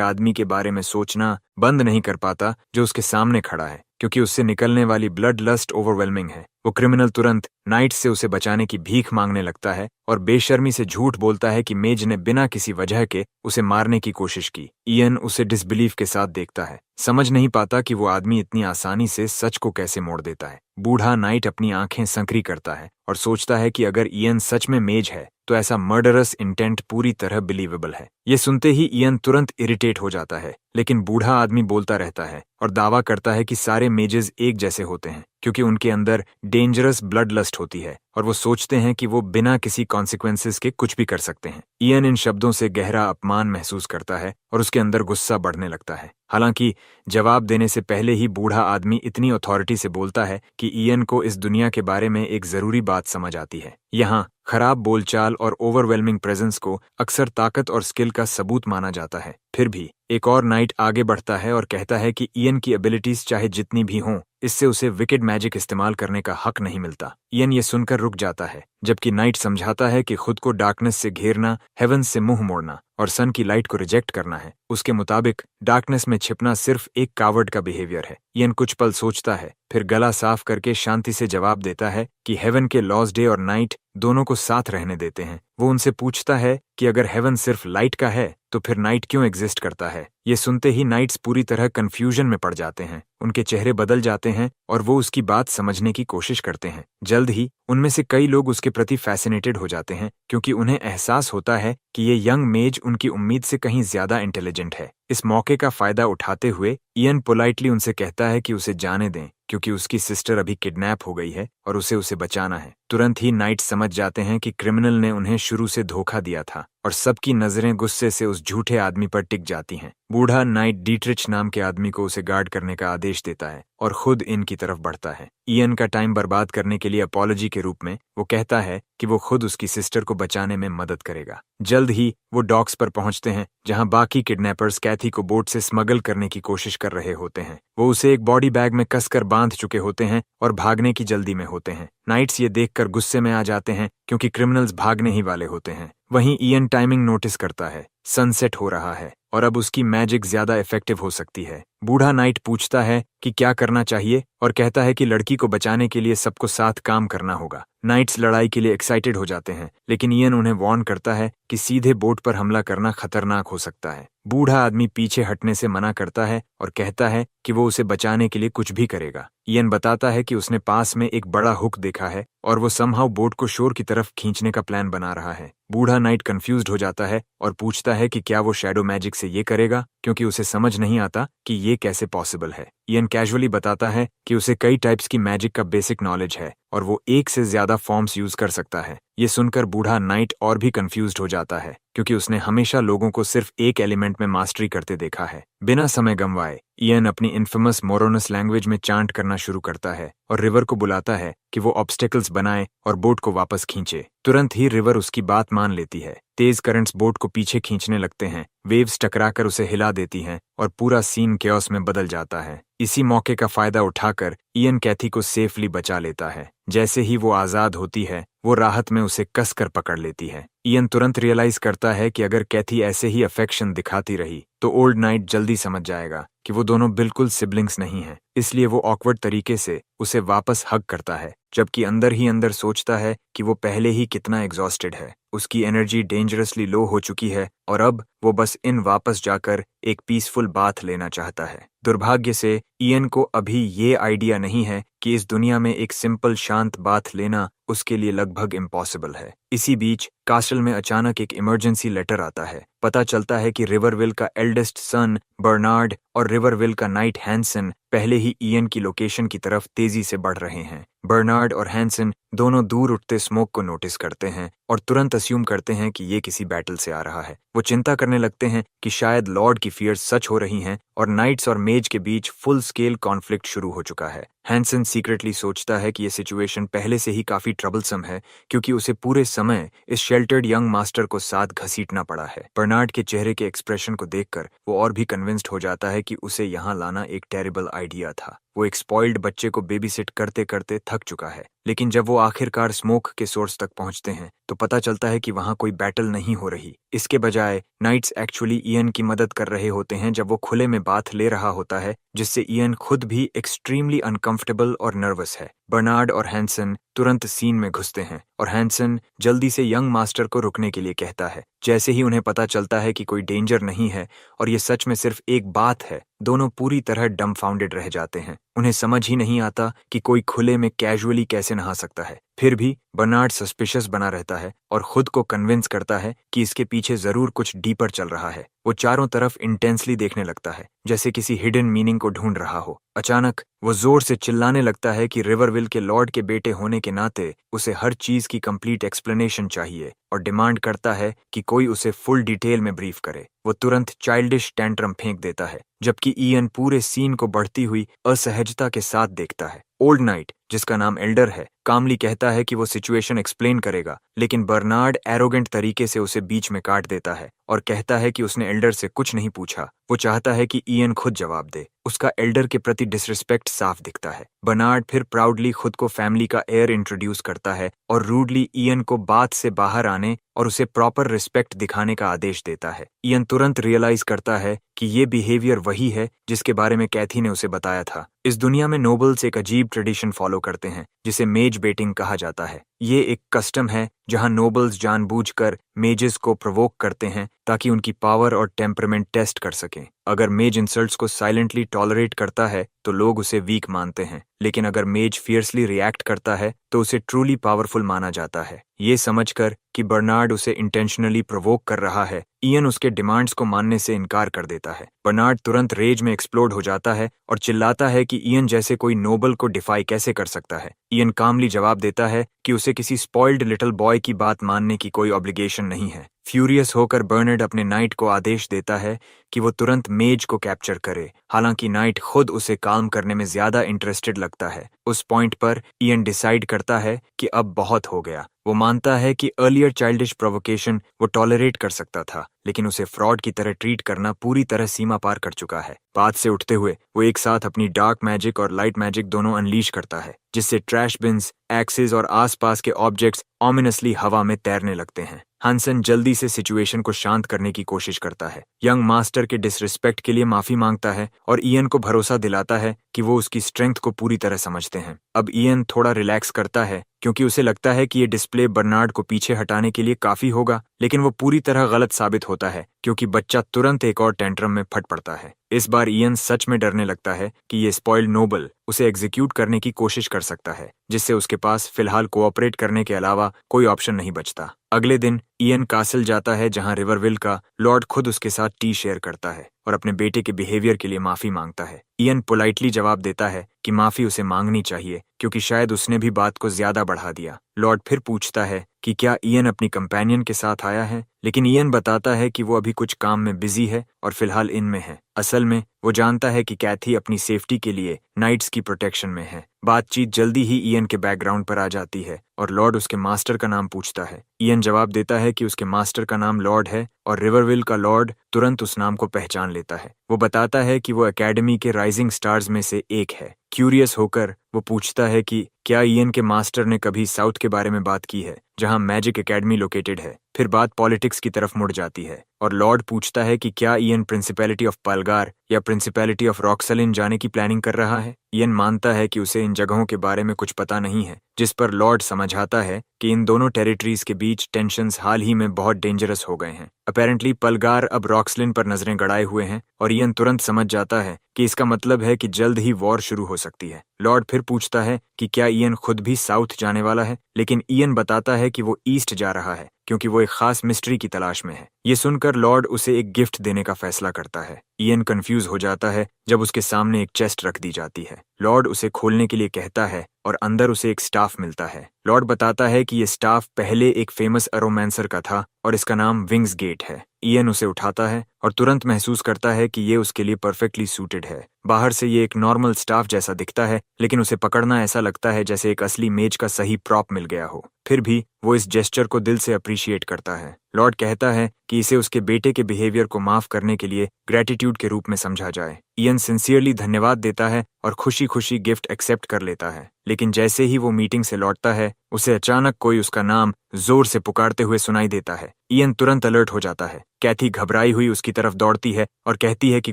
Speaker 1: आदमी के बारे में सोचना बंद नहीं कर पाता जो उसके सामने खड़ा है, क्योंकि उससे निकलने वाली ब्लड लस्ट ओवरवेलमिंग है। वो क्रिमिनल तुरंत नाइट से उसे बचाने की भीख मांगने लगता है और बेशर्मी से झूठ बोलता है कि मेज ने बिना किसी वजह के उसे मारने की कोशिश की। इयन उसे डिसबिलीफ के साथ देखता है, समझ नहीं पाता कि वो आदमी इतनी आसानी से सच को कैसे मोड़ देता है। बूढ़ा नाइट अपनी आंखें संकरी करता है और सोचता है कि अगर इयन सच में मेज है तो ऐसा मर्डरस इंटेंट पूरी तरह बिलीवेबल है। ये सुनते ही इयन तुरंत इरिटेट हो जाता है, लेकिन बूढ़ा आदमी बोलता रहता है और दावा करता है कि सारे मेजेस एक जैसे होते हैं, क्योंकि उनके अंदर डेंजरस ब्लड लस्ट होती है और वो सोचते हैं कि वो बिना किसी कॉन्सिक्वेंसेस के कुछ भी कर सकते हैं। इयन इन शब्दों से गहरा अपमान महसूस करता है और उसके अंदर गुस्सा बढ़ने लगता है। हालांकि जवाब देने से पहले ही बूढ़ा आदमी इतनी अथॉरिटी से बोलता है कि इयन को इस दुनिया के बारे में एक जरूरी बात समझ आती है। यहाँ खराब बोलचाल और ओवरवेलमिंग प्रेजेंस को अक्सर ताकत और स्किल का सबूत माना जाता है। फिर भी एक और नाइट आगे बढ़ता है और कहता है कि इयन की एबिलिटीज चाहे जितनी भी हों, इससे उसे विकेड मैजिक इस्तेमाल करने का हक नहीं मिलता। इयन ये सुनकर रुक जाता है, जबकि नाइट समझाता है कि खुद को डार्कनेस से घेरना, हेवन से मुंह मोड़ना और सन की लाइट को रिजेक्ट करना है। उसके मुताबिक डार्कनेस में छिपना सिर्फ एक कावर्ड का बिहेवियर है। इयन कुछ पल सोचता है, फिर गला साफ करके शांति से जवाब देता है कि हेवन के लॉज डे और नाइट दोनों को साथ रहने देते हैं। वो उनसे पूछता है कि अगर हेवन सिर्फ लाइट का है तो फिर नाइट क्यों एग्जिस्ट करता है। ये सुनते ही नाइट्स पूरी तरह कंफ्यूजन में पड़ जाते हैं, उनके चेहरे बदल जाते हैं और वो उसकी बात समझने की कोशिश करते हैं। जल्द ही उनमें से कई लोग उसके प्रति फैसिनेटेड हो जाते हैं, क्योंकि उन्हें एहसास होता है कि ये यंग मेज उनकी उम्मीद से कहीं ज्यादा इंटेलिजेंट है। इस मौके का फायदा उठाते हुए इयन पोलाइटली उनसे कहता है कि उसे जाने दें, क्योंकि उसकी सिस्टर अभी किडनैप हो गई है और उसे बचाना है। तुरंत ही नाइट समझ जाते हैं कि क्रिमिनल ने उन्हें शुरू से धोखा दिया था और सबकी नजरें गुस्से से उस झूठे आदमी पर टिक जाती हैं। बूढ़ा नाइट डीट्रिच नाम के आदमी को उसे गार्ड करने का आदेश देता है और खुद इनकी तरफ बढ़ता है। इयन का टाइम बर्बाद करने के लिए अपॉलॉजी के रूप में वो कहता है कि वो खुद उसकी सिस्टर को बचाने में मदद करेगा। जल्द ही वो डॉक्स पर पहुंचते हैं, जहां बाकी किडनैपर्स कैथी को बोट से स्मगल करने की कोशिश कर रहे होते हैं। वो उसे एक बॉडी बैग में कसकर बांध चुके होते हैं और भागने की जल्दी में होते हैं। नाइट्स ये देखकर गुस्से में आ जाते हैं, क्योंकि क्रिमिनल्स भागने ही वाले होते हैं। वहीं इयन टाइमिंग नोटिस करता है, सनसेट हो रहा है और अब उसकी मैजिक ज्यादा इफेक्टिव हो सकती है। बूढ़ा नाइट पूछता है कि क्या करना चाहिए और कहता है कि लड़की को बचाने के लिए सबको साथ काम करना होगा। नाइट्स लड़ाई के लिए एक्साइटेड हो जाते हैं, लेकिन इयन उन्हें वार्न करता है कि सीधे बोट पर हमला करना खतरनाक हो सकता है। बूढ़ा आदमी पीछे हटने से मना करता है और कहता है कि वो उसे बचाने के लिए कुछ भी करेगा। इयन बताता है कि उसने पास में एक बड़ा हुक देखा है और वो समहाउ बोट को शोर की तरफ खींचने का प्लान बना रहा है। बूढ़ा नाइट कंफ्यूज्ड हो जाता है और पूछता है कि क्या वो शैडो मैजिक से ये करेगा, क्योंकि उसे समझ नहीं आता कि ये कैसे पॉसिबल है। इयन कैजुअली बताता है कि उसे कई टाइप्स की मैजिक का बेसिक नॉलेज है और वो एक से ज्यादा फॉर्म्स यूज कर सकता है। ये सुनकर बूढ़ा नाइट और भी कंफ्यूज्ड हो जाता है, क्योंकि उसने हमेशा लोगों को सिर्फ एक एलिमेंट में मास्टरी करते देखा है। बिना समय गंवाए इयन अपनी इन्फेमस मोरोनस लैंग्वेज में चांट करना शुरू करता है और रिवर को बुलाता है कि वो ऑब्स्टेकल्स बनाए और बोट को वापस खींचे। तुरंत ही रिवर उसकी बात मान लेती है। तेज करंट्स बोट को पीछे खींचने लगते हैं, वेव्स टकराकर उसे हिला देती हैं और पूरा सीन केओस में बदल जाता है। इसी मौके का फायदा उठाकर इयन कैथी को सेफली बचा लेता है। जैसे ही वो आजाद होती है, वो राहत में उसे कसकर पकड़ लेती है। इयन तुरंत रियलाइज करता है कि अगर कैथी ऐसे ही अफेक्शन दिखाती रही तो ओल्ड नाइट जल्दी समझ जाएगा कि वो दोनों बिल्कुल सिबलिंग्स नहीं हैं। इसलिए वो ऑकवर्ड तरीके से उसे वापस हग करता है, जबकि अंदर ही अंदर सोचता है कि वो पहले ही कितना एग्जॉस्टेड है। उसकी एनर्जी डेंजरसली लो हो चुकी है और अब वो बस इन वापस जाकर एक पीसफुल बाथ लेना चाहता है। दुर्भाग्य से इयन को अभी ये आइडिया नहीं है कि इस दुनिया में एक सिंपल शांत बाथ लेना उसके लिए लगभग इम्पॉसिबल है। इसी बीच कासल में अचानक एक इमरजेंसी लेटर आता है। पता चलता है कि रिवरविल का एल्डेस्ट सन बर्नार्ड और रिवरविल का नाइट हैंसन पहले ही इयन की लोकेशन की तरफ तेजी से बढ़ रहे हैं। बर्नार्ड और हैंसन दोनों दूर उठते स्मोक को नोटिस करते हैं और तुरंत अस्यूम करते हैं कि ये किसी बैटल से आ रहा है। वो चिंता करने लगते हैं कि शायद लॉर्ड की फियर्स सच हो रही हैं और नाइट्स और मेज के बीच फुल स्केल कॉन्फ्लिक्ट शुरू हो चुका है। हैंसन सीक्रेटली सोचता है कि यह सिचुएशन पहले से ही काफी ट्रबलसम है, क्योंकि उसे पूरे समय इस शेल्टर्ड यंग मास्टर को साथ घसीटना पड़ा है। बर्नार्ड के चेहरे के एक्सप्रेशन को देखकर वो और भी कन्विंस्ड हो जाता है कि उसे यहाँ लाना एक टेरिबल आइडिया था। वो एक स्पॉइल्ड बच्चे को बेबीसिट करते करते थक चुका है, लेकिन जब वो आखिरकार स्मोक के सोर्स तक पहुंचते हैं तो पता चलता है कि वहां कोई बैटल नहीं हो रही। इसके बजाय नाइट्स एक्चुअली इयन की मदद कर रहे होते हैं जब वो खुले में बाथ ले रहा होता है, जिससे इयन खुद भी एक्सट्रीमली अनकंफर्टेबल और नर्वस है। बर्नार्ड और हैंसन तुरंत सीन में घुसते हैं और हैंसन जल्दी से यंग मास्टर को रुकने के लिए कहता है। जैसे ही उन्हें पता चलता है कि कोई डेंजर नहीं है और ये सच में सिर्फ एक बात है, दोनों पूरी तरह डम्फाउंडेड रह जाते हैं। उन्हें समझ ही नहीं आता कि कोई खुले में कैजुअली कैसे नहा सकता है। फिर भी बर्नार्ड सस्पिशियस बना रहता है और खुद को कन्विंस करता है कि इसके पीछे जरूर कुछ डीपर चल रहा है। वो चारों तरफ इंटेंसली देखने लगता है, जैसे किसी हिडन मीनिंग को ढूंढ रहा हो। अचानक वो जोर से चिल्लाने लगता है कि रिवरविल के लॉर्ड के बेटे होने के नाते उसे हर चीज की कंप्लीट एक्सप्लेनेशन चाहिए और डिमांड करता है कि कोई उसे फुल डिटेल में ब्रीफ करे। वो तुरंत चाइल्डिश टेंट्रम फेंक देता है, जबकि इयन पूरे सीन को बढ़ती हुई असहजता के साथ देखता है। ओल्ड नाइट, जिसका नाम एल्डर है, कामली कहता है कि वो सिचुएशन एक्सप्लेन करेगा, लेकिन बर्नार्ड एरोगेंट तरीके से उसे बीच में काट देता है और कहता है कि उसने एल्डर से कुछ नहीं पूछा। वो चाहता है कि इयन खुद जवाब दे। उसका एल्डर के प्रति डिसरिस्पेक्ट साफ दिखता है। बर्नार्ड फिर प्राउडली खुद को फैमिली का एयर इंट्रोड्यूस करता है और रूडली इयन को बात से बाहर आने और उसे प्रॉपर रिस्पेक्ट दिखाने का आदेश देता है। इयन तुरंत रियलाइज करता है कि ये बिहेवियर वही है जिसके बारे में कैथी ने उसे बताया था। इस दुनिया में नोबल्स एक अजीब ट्रेडिशन फॉलो करते हैं जिसे मेज बेटिंग कहा जाता है। ये एक कस्टम है जहां नोबल्स जानबूझकर मेजेस को प्रोवोक करते हैं ताकि उनकी पावर और टेम्परामेंट टेस्ट कर सकें। अगर मेज इंसल्ट्स को साइलेंटली टॉलरेट करता है तो लोग उसे वीक मानते हैं, लेकिन अगर मेज फियर्सली रिएक्ट करता है तो उसे ट्रूली पावरफुल माना जाता है। ये समझकर कि बर्नार्ड उसे इंटेंशनली प्रोवोक कर रहा है, इयन उसके डिमांड्स को मानने से इनकार कर देता है। बर्नार्ड तुरंत रेज में एक्सप्लोड हो जाता है और चिल्लाता है कि इयन जैसे कोई नोबल को डिफाई कैसे कर सकता है। इयन कामली जवाब देता है कि उसे किसी स्पॉइल्ड लिटिल बॉय की बात मानने की कोई ऑब्लिगेशन नहीं है। फ्यूरियस होकर बर्नार्ड अपने नाइट को आदेश देता है कि वो तुरंत मेज को कैप्चर करे। हालांकि नाइट खुद उसे काम करने में ज्यादा इंटरेस्टेड लगता है। उस पॉइंट पर इयन डिसाइड करता है कि अब बहुत हो गया। वो मानता है कि अर्लियर चाइल्डिश प्रोवोकेशन वो टॉलरेट कर सकता था, लेकिन उसे फ्रॉड की तरह ट्रीट करना पूरी तरह सीमा पार कर चुका है। बात से उठते हुए वो एक साथ अपनी डार्क मैजिक और लाइट मैजिक दोनों अनलीश करता है, जिससे ट्रैश बिन्स, एक्सेस और आसपास के ऑब्जेक्ट्स ऑमिनसली हवा में तैरने लगते हैं। हंसन जल्दी से सिचुएशन को शांत करने की कोशिश करता है, यंग मास्टर के डिसरिस्पेक्ट के लिए माफी मांगता है और इयन को भरोसा दिलाता है कि वो उसकी स्ट्रेंथ को पूरी तरह समझते हैं। अब इयन थोड़ा रिलैक्स करता है क्योंकि उसे लगता है कि ये डिस्प्ले बर्नार्ड को पीछे हटाने के लिए काफी होगा, लेकिन वो पूरी तरह गलत साबित होता है क्योंकि बच्चा तुरंत एक और टेंट्रम में फट पड़ता है। इस बार इयन सच में डरने लगता है कि ये स्पॉइल्ड नोबल उसे एग्जीक्यूट करने की कोशिश कर सकता है, जिससे उसके पास फिलहाल कोऑपरेट करने के अलावा कोई ऑप्शन नहीं बचता। अगले दिन इयन कासल जाता है जहां रिवरविल का लॉर्ड खुद उसके साथ टी शेयर करता है और अपने बेटे के बिहेवियर के लिए माफी मांगता है। इयन पोलाइटली जवाब देता है कि माफी उसे मांगनी चाहिए क्योंकि शायद उसने भी बात को ज्यादा बढ़ा दिया। लॉर्ड फिर पूछता है कि क्या इयन अपनी कंपेनियन के साथ आया है, लेकिन इयन बताता है कि वो अभी कुछ काम में बिजी है और फिलहाल इनमें है। असल में वो जानता है कि कैथी अपनी सेफ्टी के लिए नाइट्स की प्रोटेक्शन में है। बातचीत जल्दी ही इयन के बैकग्राउंड पर आ जाती है और लॉर्ड उसके मास्टर का नाम पूछता है। इयन जवाब देता है कि उसके मास्टर का नाम लॉर्ड है और रिवरविल का लॉर्ड तुरंत उस नाम को पहचान लेता है। वो बताता है कि वो एकेडमी के राइजिंग स्टार्स में से एक है। क्यूरियस होकर वो पूछता है कि क्या इयन के मास्टर ने कभी साउथ के बारे में बात की है, जहां मैजिक एकेडमी लोकेटेड है। फिर बात पॉलिटिक्स की तरफ मुड़ जाती है और लॉर्ड पूछता है कि क्या इयन प्रिंसिपैलिटी ऑफ पलगार या प्रिंसिपैलिटी ऑफ रॉक्सलिन जाने की प्लानिंग कर रहा है। इयन मानता है कि उसे इन जगहों के बारे में कुछ पता नहीं है, जिस पर लॉर्ड समझाता है कि इन दोनों टेरिटरीज के बीच टेंशंस हाल ही में बहुत डेंजरस हो गए हैं। अपेरेंटली पलगार अब रॉक्सलिन पर नजरें गड़ाए हुए हैं और इयन तुरंत समझ जाता है कि इसका मतलब है कि जल्द ही वॉर शुरू हो सकती है। लॉर्ड फिर पूछता है कि क्या इयन खुद भी साउथ जाने वाला है, लेकिन इयन बताता है कि वो ईस्ट जा रहा है क्योंकि वो एक खास मिस्ट्री की तलाश में है। ये सुनकर लॉर्ड उसे एक गिफ्ट देने का फैसला करता है। इयन कंफ्यूज हो जाता है जब उसके सामने एक चेस्ट रख दी जाती है। लॉर्ड उसे खोलने के लिए कहता है और अंदर उसे एक स्टाफ मिलता है। लॉर्ड बताता है कि ये स्टाफ पहले एक फेमस एरोमैंसर का था और इसका नाम विंग्स गेट है। इयन उसे उठाता है और तुरंत महसूस करता है कि ये उसके लिए परफेक्टली सूटेड है। बाहर से ये एक नॉर्मल स्टाफ जैसा दिखता है, लेकिन उसे पकड़ना ऐसा लगता है जैसे एक असली मेज का सही प्रॉप मिल गया हो। फिर भी वो इस जेस्चर को दिल से अप्रिशिएट करता है। लॉर्ड कहता है कि इसे उसके बेटे के बिहेवियर को माफ करने के लिए ग्रेटिट्यूड के रूप में समझा जाए। इयन सिंसियरली धन्यवाद देता है और खुशी खुशी गिफ्ट एक्सेप्ट कर लेता है, लेकिन जैसे ही वो मीटिंग से लौटता है उसे अचानक कोई उसका नाम जोर से पुकारते हुए सुनाई देता है। इयन तुरंत अलर्ट हो जाता है। कैथी घबराई हुई उसकी तरफ दौड़ती है और कहती है कि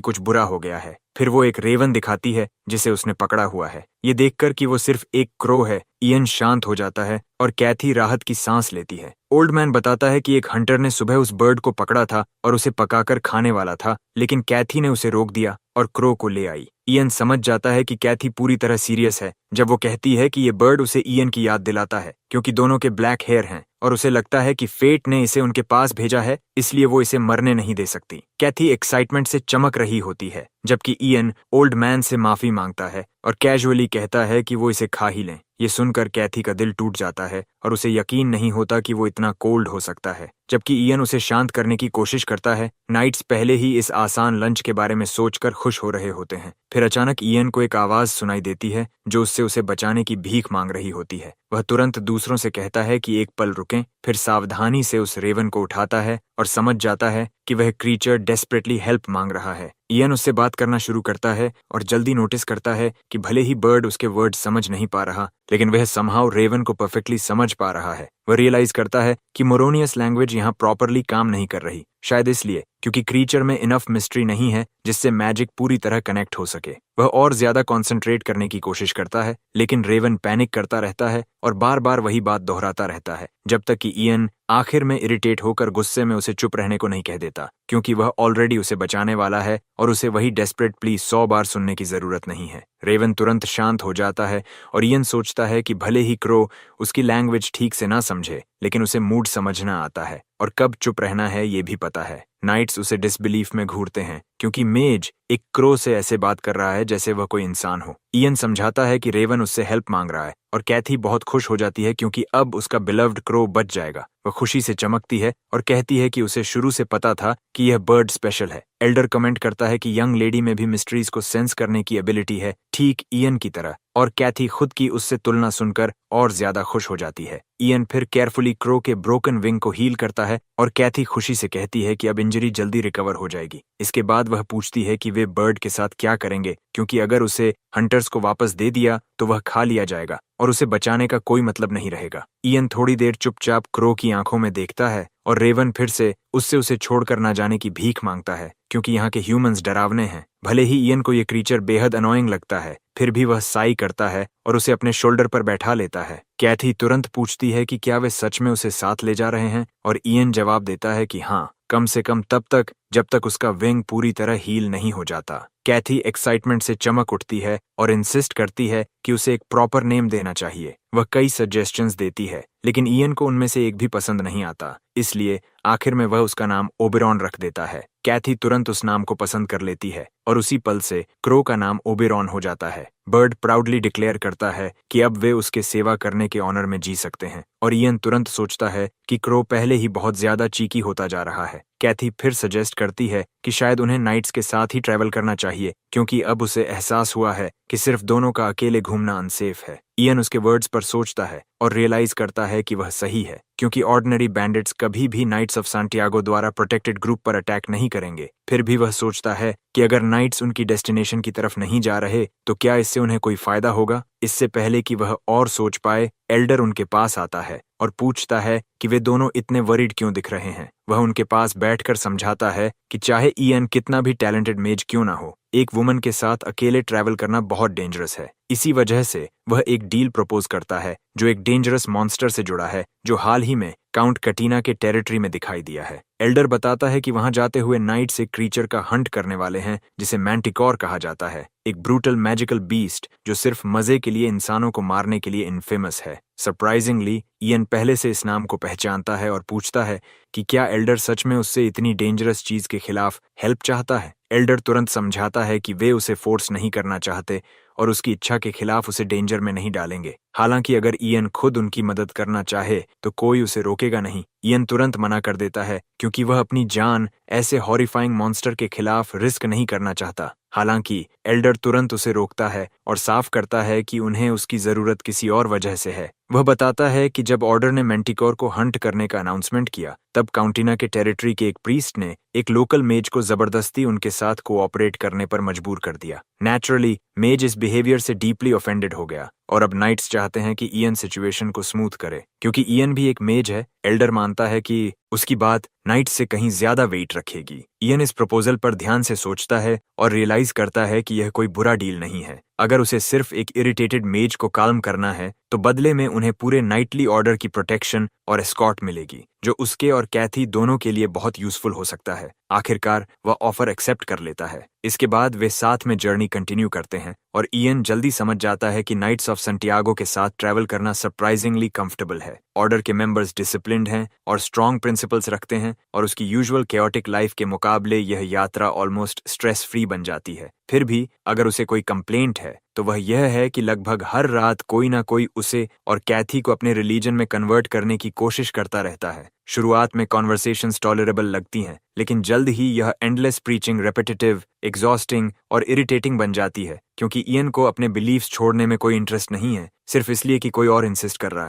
Speaker 1: कुछ बुरा हो गया है। फिर वो एक रेवन दिखाती है जिसे उसने पकड़ा हुआ है। ये देखकर कि वो सिर्फ एक क्रो है, इयन शांत हो जाता है और कैथी राहत की सांस लेती है। ओल्ड मैन बताता है कि एक हंटर ने सुबह उस बर्ड को पकड़ा था और उसे पकाकर खाने वाला था, लेकिन कैथी ने उसे रोक दिया और क्रो को ले आई। इयन समझ जाता है कि कैथी पूरी तरह सीरियस है जब वो कहती है कि ये बर्ड उसे इयन की याद दिलाता है, क्योंकि दोनों के ब्लैक हेयर हैं और उसे लगता है कि फेट ने इसे उनके पास भेजा है, इसलिए वो इसे मरने नहीं दे सकती। कैथी एक्साइटमेंट से चमक रही होती है, जबकि इयन ओल्ड मैन से माफी मांगता है और कैजुअली कहता है कि वो इसे खा ही लें। ये सुनकर कैथी का दिल टूट जाता है और उसे यकीन नहीं होता कि वो इतना कोल्ड हो सकता है। जबकि इयन उसे शांत करने की कोशिश करता है। नाइट्स पहले ही इस आसान लंच के बारे में सोचकर खुश हो रहे होते हैं। फिर अचानक इयन को एक आवाज सुनाई देती है जो उससे उसे बचाने की भीख मांग रही होती है। वह तुरंत दूसरों से कहता है कि एक पल रुकें, फिर सावधानी से उस रेवन को उठाता है और समझ जाता है कि वह क्रीचर डेस्परेटली हेल्प मांग रहा है। इयन उससे बात करना शुरू करता है और जल्दी नोटिस करता है कि भले ही बर्ड उसके वर्ड समझ नहीं पा रहा, लेकिन वह समहाउ रेवन को परफेक्टली समझ पा रहा है। वह रियलाइज करता है कि मोरोनियस लैंग्वेज यहाँ प्रॉपरली काम नहीं कर रही, शायद इसलिए क्योंकि क्रीचर में इनफ मिस्ट्री नहीं है जिससे मैजिक पूरी तरह कनेक्ट हो सके। वह और ज्यादा कंसंट्रेट करने की कोशिश करता है, लेकिन रेवन पैनिक करता रहता है और बार बार वही बात दोहराता रहता है, जब तक कि इयन आखिर में इरिटेट होकर गुस्से में उसे चुप रहने को नहीं कह देता, क्योंकि वह ऑलरेडी उसे बचाने वाला है और उसे वही डेस्परेट प्ली 100 बार सुनने की जरूरत नहीं है। रेवन तुरंत शांत हो जाता है और इयन सोचता है कि भले ही क्रो उसकी लैंग्वेज ठीक से ना समझे, लेकिन उसे मूड समझना आता है और कब चुप रहना है ये भी पता है। नाइट्स उसे डिसबिलीफ में घूरते हैं क्योंकि मेज एक क्रो से ऐसे बात कर रहा है जैसे वह कोई इंसान हो। इयन समझाता है कि रेवन उससे हेल्प मांग रहा है और कैथी बहुत खुश हो जाती है क्योंकि अब उसका बिलव्ड क्रो बच जाएगा। वह खुशी से चमकती है और कहती है कि उसे शुरू से पता था कि यह बर्ड स्पेशल है। एल्डर कमेंट करता है कि यंग लेडी में भी मिस्ट्रीज को सेंस करने की एबिलिटी है, ठीक इयन की तरह, और कैथी खुद की उससे तुलना सुनकर और ज्यादा खुश हो जाती है। इयन फिर केयरफुली क्रो के ब्रोकन विंग को हील करता है और कैथी खुशी से कहती है कि अब इंजरी जल्दी रिकवर हो जाएगी। इसके बाद वह पूछती है कि वे बर्ड के साथ क्या करेंगे, क्योंकि अगर उसे हंटर्स को वापस दे दिया तो वह खा लिया जाएगा और उसे बचाने का कोई मतलब नहीं रहेगा। इयन थोड़ी देर चुपचाप क्रो की आंखों में देखता है और रेवन फिर से उससे उसे छोड़कर ना जाने की भीख मांगता है, क्योंकि यहाँ के ह्यूमंस डरावने हैं। भले ही इयन को ये क्रीचर बेहद अनोइंग लगता है, फिर भी वह साई करता है और उसे अपने शोल्डर पर बैठा लेता है। कैथी तुरंत पूछती है कि क्या वे सच में उसे साथ ले जा रहे हैं, और इयन जवाब देता है कि हाँ, कम से कम तब तक जब तक उसका विंग पूरी तरह हील नहीं हो जाता। कैथी एक्साइटमेंट से चमक उठती है और इंसिस्ट करती है कि उसे एक प्रॉपर नेम देना चाहिए। वह कई सजेशंस देती है, लेकिन इयन को उनमें से एक भी पसंद नहीं आता, इसलिए आखिर में वह उसका नाम ओबेरॉन रख देता है। कैथी तुरंत उस नाम को पसंद कर लेती है और उसी पल से क्रो का नाम ओबेरॉन हो जाता है। बर्ड प्राउडली डिक्लेयर करता है कि अब वे उसके सेवा करने के ऑनर में जी सकते हैं, और इयन तुरंत सोचता है कि क्रो पहले ही बहुत ज्यादा चीकी होता जा रहा है। कैथी फिर सजेस्ट करती है कि शायद उन्हें नाइट्स के साथ ही ट्रैवल करना चाहिए, क्योंकि अब उसे एहसास हुआ है कि सिर्फ दोनों का अकेले घूमना अनसेफ है। इयन उसके वर्ड्स पर सोचता है और रियलाइज करता है कि वह सही है, क्योंकि ऑर्डिनरी बैंडिट्स कभी भी नाइट्स ऑफ सांटियागो द्वारा प्रोटेक्टेड ग्रुप पर अटैक नहीं करेंगे। फिर भी वह सोचता है कि अगर नाइट्स उनकी डेस्टिनेशन की तरफ नहीं जा रहे तो क्या इससे उन्हें कोई फायदा होगा। इससे पहले कि वह और सोच पाए, एल्डर उनके पास आता है और पूछता है कि वे दोनों इतने वरीड क्यों दिख रहे हैं। वह उनके पास बैठकर समझाता है कि चाहे इयन कितना भी टैलेंटेड मेज क्यों ना हो, एक वुमन के साथ अकेले ट्रैवल करना बहुत डेंजरस है। इसी वजह से वह एक डील प्रपोज करता है जो एक डेंजरस मॉन्स्टर से जुड़ा है जो हाल ही में काउंट कटीना के टेरिटरी में दिखाई दिया है। एल्डर बताता है कि वहां जाते हुए नाइट्स एक क्रीचर का हंट करने वाले हैं जिसे मैंटिकोर कहा जाता है, एक ब्रूटल मैजिकल बीस्ट जो सिर्फ मजे के लिए इंसानों को मारने के लिए इनफेमस है। सरप्राइजिंगली इयन पहले से इस नाम को पहचानता है और पूछता है कि क्या एल्डर सच में उससे इतनी डेंजरस चीज के खिलाफ हेल्प चाहता है। एल्डर तुरंत समझाता है कि वे उसे फोर्स नहीं करना चाहते और उसकी इच्छा के खिलाफ उसे डेंजर में नहीं डालेंगे। हालांकि अगर इयन खुद उनकी मदद करना चाहे तो कोई उसे रोकेगा नहीं। इयन तुरंत मना कर देता है क्योंकि वह अपनी जान ऐसे हॉरिफाइंग मॉन्स्टर के खिलाफ रिस्क नहीं करना चाहता। हालांकि एल्डर तुरंत उसे रोकता है और साफ करता है कि उन्हें उसकी जरूरत किसी और वजह से है। वह बताता है कि जब ऑर्डर ने मैंटिकोर को हंट करने का अनाउंसमेंट किया तब काउंटिना के टेरिटरी के एक प्रीस्ट ने एक लोकल मेज को जबरदस्ती उनके साथ कोऑपरेट करने पर मजबूर कर दिया। नेचुरली मेज इस बिहेवियर से डीपली ऑफेंडेड हो गया और अब नाइट्स चाहते हैं कि इयन सिचुएशन को स्मूथ करे। क्योंकि इयन भी एक मेज है, एल्डर मानता है कि उसकी बात नाइट्स से कहीं ज्यादा वेट रखेगी। इयन इस प्रपोजल पर ध्यान से सोचता है और रियलाइज करता है कि यह कोई बुरा डील नहीं है। अगर उसे सिर्फ एक इरिटेटेड मेज को काल्म करना है तो बदले में उन्हें पूरे नाइटली ऑर्डर की प्रोटेक्शन और एस्कॉर्ट मिलेगी जो उसके और कैथी दोनों के लिए बहुत यूजफुल हो सकता है। आखिरकार वह ऑफर एक्सेप्ट कर लेता है। इसके बाद वे साथ में जर्नी कंटिन्यू करते हैं और इयन जल्दी समझ जाता है कि नाइट्स ऑफ सैंटियागो के साथ ट्रैवल करना सरप्राइजिंगली कंफर्टेबल है। ऑर्डर के मेंबर्स डिसिप्लिन्ड हैं और स्ट्रॉन्ग प्रिंसिपल्स रखते हैं और उसकी यूजुअल केओटिक लाइफ के मुकाबले यह यात्रा ऑलमोस्ट स्ट्रेस फ्री बन जाती है। फिर भी अगर उसे कोई कंप्लेंट है तो वह यह है कि लगभग हर रात कोई ना कोई उसे और कैथी को अपने रिलीजन में कन्वर्ट करने की कोशिश करता रहता है। शुरुआत में कॉन्वर्सेशंस टॉलरेबल लगती हैं, लेकिन जल्द ही यह एंडलेस प्रीचिंग रेपिटेटिव, एग्जॉस्टिंग और इरिटेटिंग बन जाती है क्योंकि इयन को अपने बिलीफ्स छोड़ने में कोई इंटरेस्ट नहीं है, सिर्फ इसलिए कि कोई और इंसिस्ट कर रहा है।